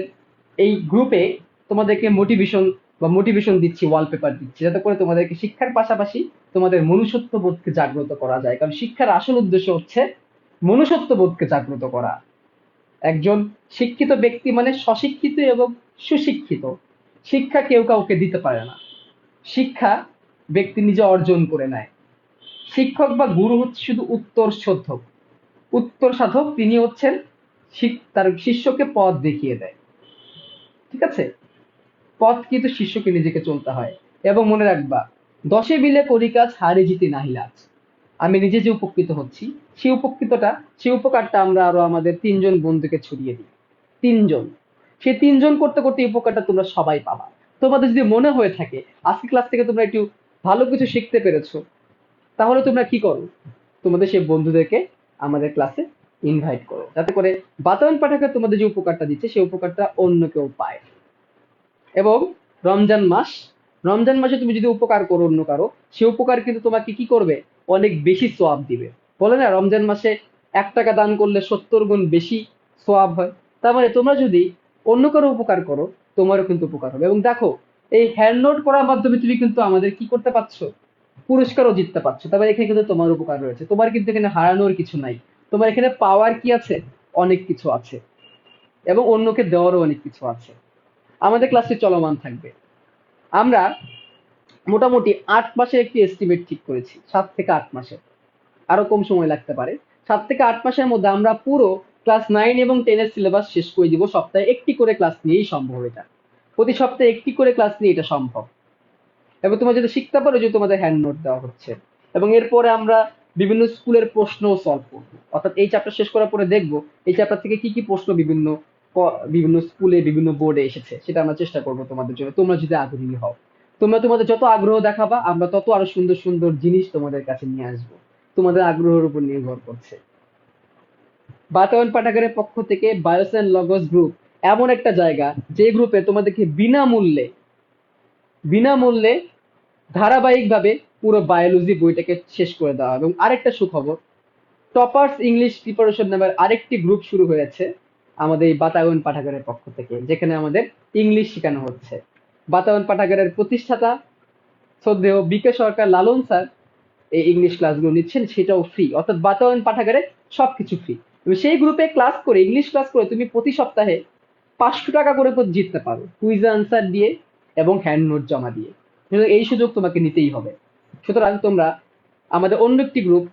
Speaker 1: এই গ্রুপে তোমাদেরকে মোটিভেশন দিচ্ছি, ওয়ালপেপার দিচ্ছি, যাতে করে তোমাদেরকে শিক্ষার পাশাপাশি তোমাদের মনুষ্যত্ব বোধকে জাগ্রত করা যায়। কারণ শিক্ষার আসল উদ্দেশ্য হচ্ছে মনুষ্যত্ব বোধকে জাগ্রত করা। একজন শিক্ষিত ব্যক্তি মানে স্বশিক্ষিত এবং সুশিক্ষিত। শিক্ষা কেউ কাউকে দিতে পারে না, শিক্ষা ব্যক্তি নিজে অর্জন করে নেয়। শিক্ষক বা গুরু হচ্ছে শুধু উত্তর সাধক, তিনি হচ্ছেন তার শিষ্যকে পথ দেখিয়ে দেয়। ঠিক আছে? পথ কিন্তু শিষ্যকে নিজেকে চলতে হয়। এবং মনে রাখবা, দশে মিলে করি কাজ, হারে জিতে নাহি লাজ। আমি নিজে যে উপকৃত হচ্ছি, সেই উপকারটা আমরা আরো আমাদের 3জন বন্ধুকে ছড়িয়ে দিই। 3জন, সেই 3জন করতে করতে এই উপকারটা তোমরা সবাই পাবা। তোমাদের যদি মনে হয়ে থাকে আজকে ক্লাস থেকে তোমরা একটু ভালো কিছু শিখতে পেরেছো, তাহলে তোমরা কি করো? তোমাদের সেই বন্ধুদেরকে আমাদের ক্লাসে ইনভাইট করো, যাতে করে বাতায়ন পাঠাগার তোমাদের যে উপকারটা দিচ্ছে সেই উপকারটা অন্য কেউ পায়। এবং রমজান মাস, রমজান মাসে তুমি যদি উপকার করো অন্য কারো, সে উপকার কিন্তু তোমাকে কি করবে? অনেক বেশি সোয়াব দিবে। বলে না, রমজান মাসে 1 টাকা দান করলে 70 গুণ বেশি সোয়াব হয়। তার মানে তোমরা যদি অন্য কারো উপকার করো, তোমারও কিন্তু উপকার হবে। এবং দেখো, এই হ্যান্ড নোট করার মাধ্যমে তুমি কিন্তু আমাদের কি করতে পারছো? পুরস্কারও জিততে পারছো। তারপরে এখানে কিন্তু তোমার উপকার রয়েছে। তোমার কিন্তু এখানে হারানোর কিছু নাই। তোমার এখানে পাওয়ার কি আছে? অনেক কিছু আছে। এবং অন্যকে দেওয়ারও অনেক কিছু আছে। আমাদের ক্লাসটি চলমান থাকবে। আমরা মোটামুটি 8 মাসের একটি এস্টিমেট ঠিক করেছি, 7 থেকে 8 মাসের। আরো কম সময় লাগতে পারে। 7 থেকে 8 মাসের মধ্যে আমরা পুরো ক্লাস 9 এবং 10-এর সিলেবাস শেষ করে দিব। সপ্তাহে একটি করে ক্লাস নিয়েই সম্ভব এটা। প্রতি সপ্তাহে একটি করে ক্লাস নিয়ে এটা সম্ভব। এবং তোমরা যদি শিখতে পারো যে তোমাদের হ্যান্ড নোট দেওয়া হচ্ছে। এবং এরপরে আমরা বিভিন্ন স্কুলের প্রশ্ন সলভ করবো। অর্থাৎ এই চ্যাপ্টার শেষ করার পরে দেখবো এই চ্যাপ্টার থেকে কি কি প্রশ্ন বিভিন্ন স্কুলে বিভিন্ন বোর্ডে এসেছে, সেটা আমরা চেষ্টা করবো তোমাদের জন্য, তোমরা যদি আগ্রহী হও। তোমরা তোমাদের যত আগ্রহ দেখাবা, আমরা তত আরো সুন্দর সুন্দর জিনিস তোমাদের কাছে নিয়ে আসবো। তোমাদের আগ্রহের উপর নির্ভর করছে। বাতায়ন পাঠাগারের পক্ষ থেকে বায়োস এন্ড লগোস গ্রুপ এমন একটা জায়গা, যে গ্রুপে তোমাদেরকে বিনামূল্যে ধারাবাহিকভাবে পুরো বায়োলজি বইটাকে শেষ করে দেওয়া হবে। এবং আরেকটা সুখবর, টপার্স ইংলিশ প্রিপারেশন নামের আরেকটি গ্রুপ শুরু হয়েছে আমাদের এই বাতায়ন পাঠাগারের পক্ষ থেকে, যেখানে আমাদের ইংলিশ শেখানো হচ্ছে। বাতায়ন পাঠাগারের প্রতিষ্ঠাতা শ্রদ্ধেয় বিকে সরকার লালন স্যার এই ইংলিশ ক্লাসগুলো নিচ্ছেন, সেটাও ফ্রি। অর্থাৎ বাতায়ন পাঠাগারে সবকিছু ফ্রি। তুমি সেই গ্রুপে ক্লাস করে, ইংলিশ ক্লাস করে তুমি প্রতি সপ্তাহে 500 টাকা করে জিততে পারো, কুইজ আনসার দিয়ে এবং হ্যান্ড নোট জমা দিয়ে। এই সুযোগ তোমাকে নিতেই হবে। সুতরাং তোমরা আমাদের অন্য একটি গ্রুপ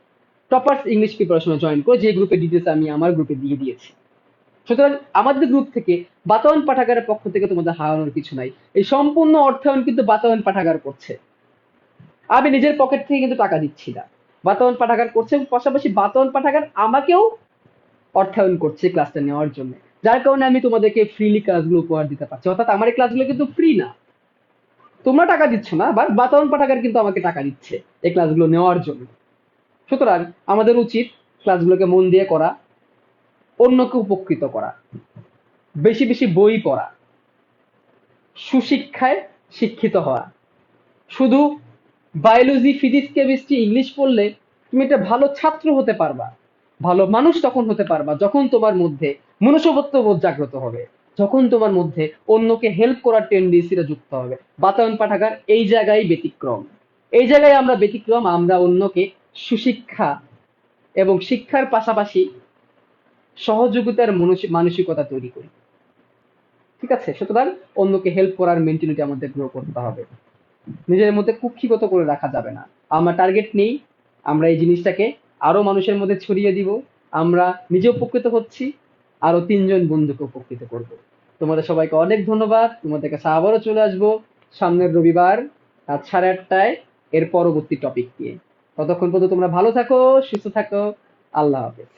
Speaker 1: টপার্স ইংলিশ প্রিপারেশনে জয়েন করো, যে গ্রুপের ডিটেলস আমি আমার গ্রুপে দিয়ে দিয়েছি। সুতরাং আমাদের গ্রুপ থেকে বাতায়ন পাঠাগারের পক্ষ থেকে তোমাদের হারানোর কিছু নাই। এই সম্পূর্ণ অর্থায়ন কিন্তু বাতায়ন পাঠাগার করছে, আমি নিজের পকেট থেকে কিন্তু টাকা দিচ্ছি না, বাতায়ন পাঠাগার করছে, এবং পাশাপাশি বাতায়ন পাঠাগার আমাকেও অর্থায়ন করছে ক্লাসটা নেওয়ার জন্য, যার কারণে আমি তোমাদেরকে ফ্রিলি ক্লাসগুলো উপহার দিতে পারছি। অর্থাৎ আমার এই ক্লাসগুলো কিন্তু ফ্রি না, তোমরা টাকা দিচ্ছ না, বাট বাতায়ন পাঠাগার কিন্তু আমাকে টাকা দিচ্ছে এই ক্লাসগুলো নেওয়ার জন্য। সুতরাং আমাদের উচিত ক্লাসগুলোকে মন দিয়ে করা, অন্যকে উপকৃত করা, বেশি বেশি বই পড়া, সুশিক্ষায় শিক্ষিত হওয়া। শুধু বায়োলজি, ফিজিক্স, কেমিস্ট্রি, ইংলিশ পড়লে তুমি একটা ভালো ছাত্র হতে পারবা, ভালো মানুষ তখন হতে পারবা যখন তোমার মধ্যে মনুষ্যত্ব বোধ জাগ্রত হবে, যখন তোমার মধ্যে অন্যকে হেল্প করার টেন্ডেন্সিটা যুক্ত হবে। বাতায়ন পাঠাগার এই জায়গায় ব্যতিক্রম, এই জায়গায় আমরা ব্যতিক্রম, আমরা অন্যকে সুশিক্ষা এবং শিক্ষার পাশাপাশি সহযোগিতার মানসিকতা তৈরি করি। ঠিক আছে? সুতরাং অন্যকে হেল্প করার মেন্টালিটি আমাদের গ্রো করতে হবে, নিজের মধ্যে কুক্ষিগত করে রাখা যাবে না। আমরা টার্গেট নেই, আমরা এই জিনিসটাকে আরো মানুষের মধ্যে ছড়িয়ে দিব, আমরা নিজে উপকৃত হচ্ছি, আরো 3 জন বন্ধুকে উপকৃত করব। তোমাদের সবাইকে অনেক ধন্যবাদ, তোমাদের কাছে আবারও চলে আসবো সামনের রবিবার রাত 8:30টায় এর পরবর্তী টপিক নিয়ে। ততক্ষণ পর্যন্ত তোমরা ভালো থাকো, সুস্থ থাকো, আল্লাহ হাফেজ।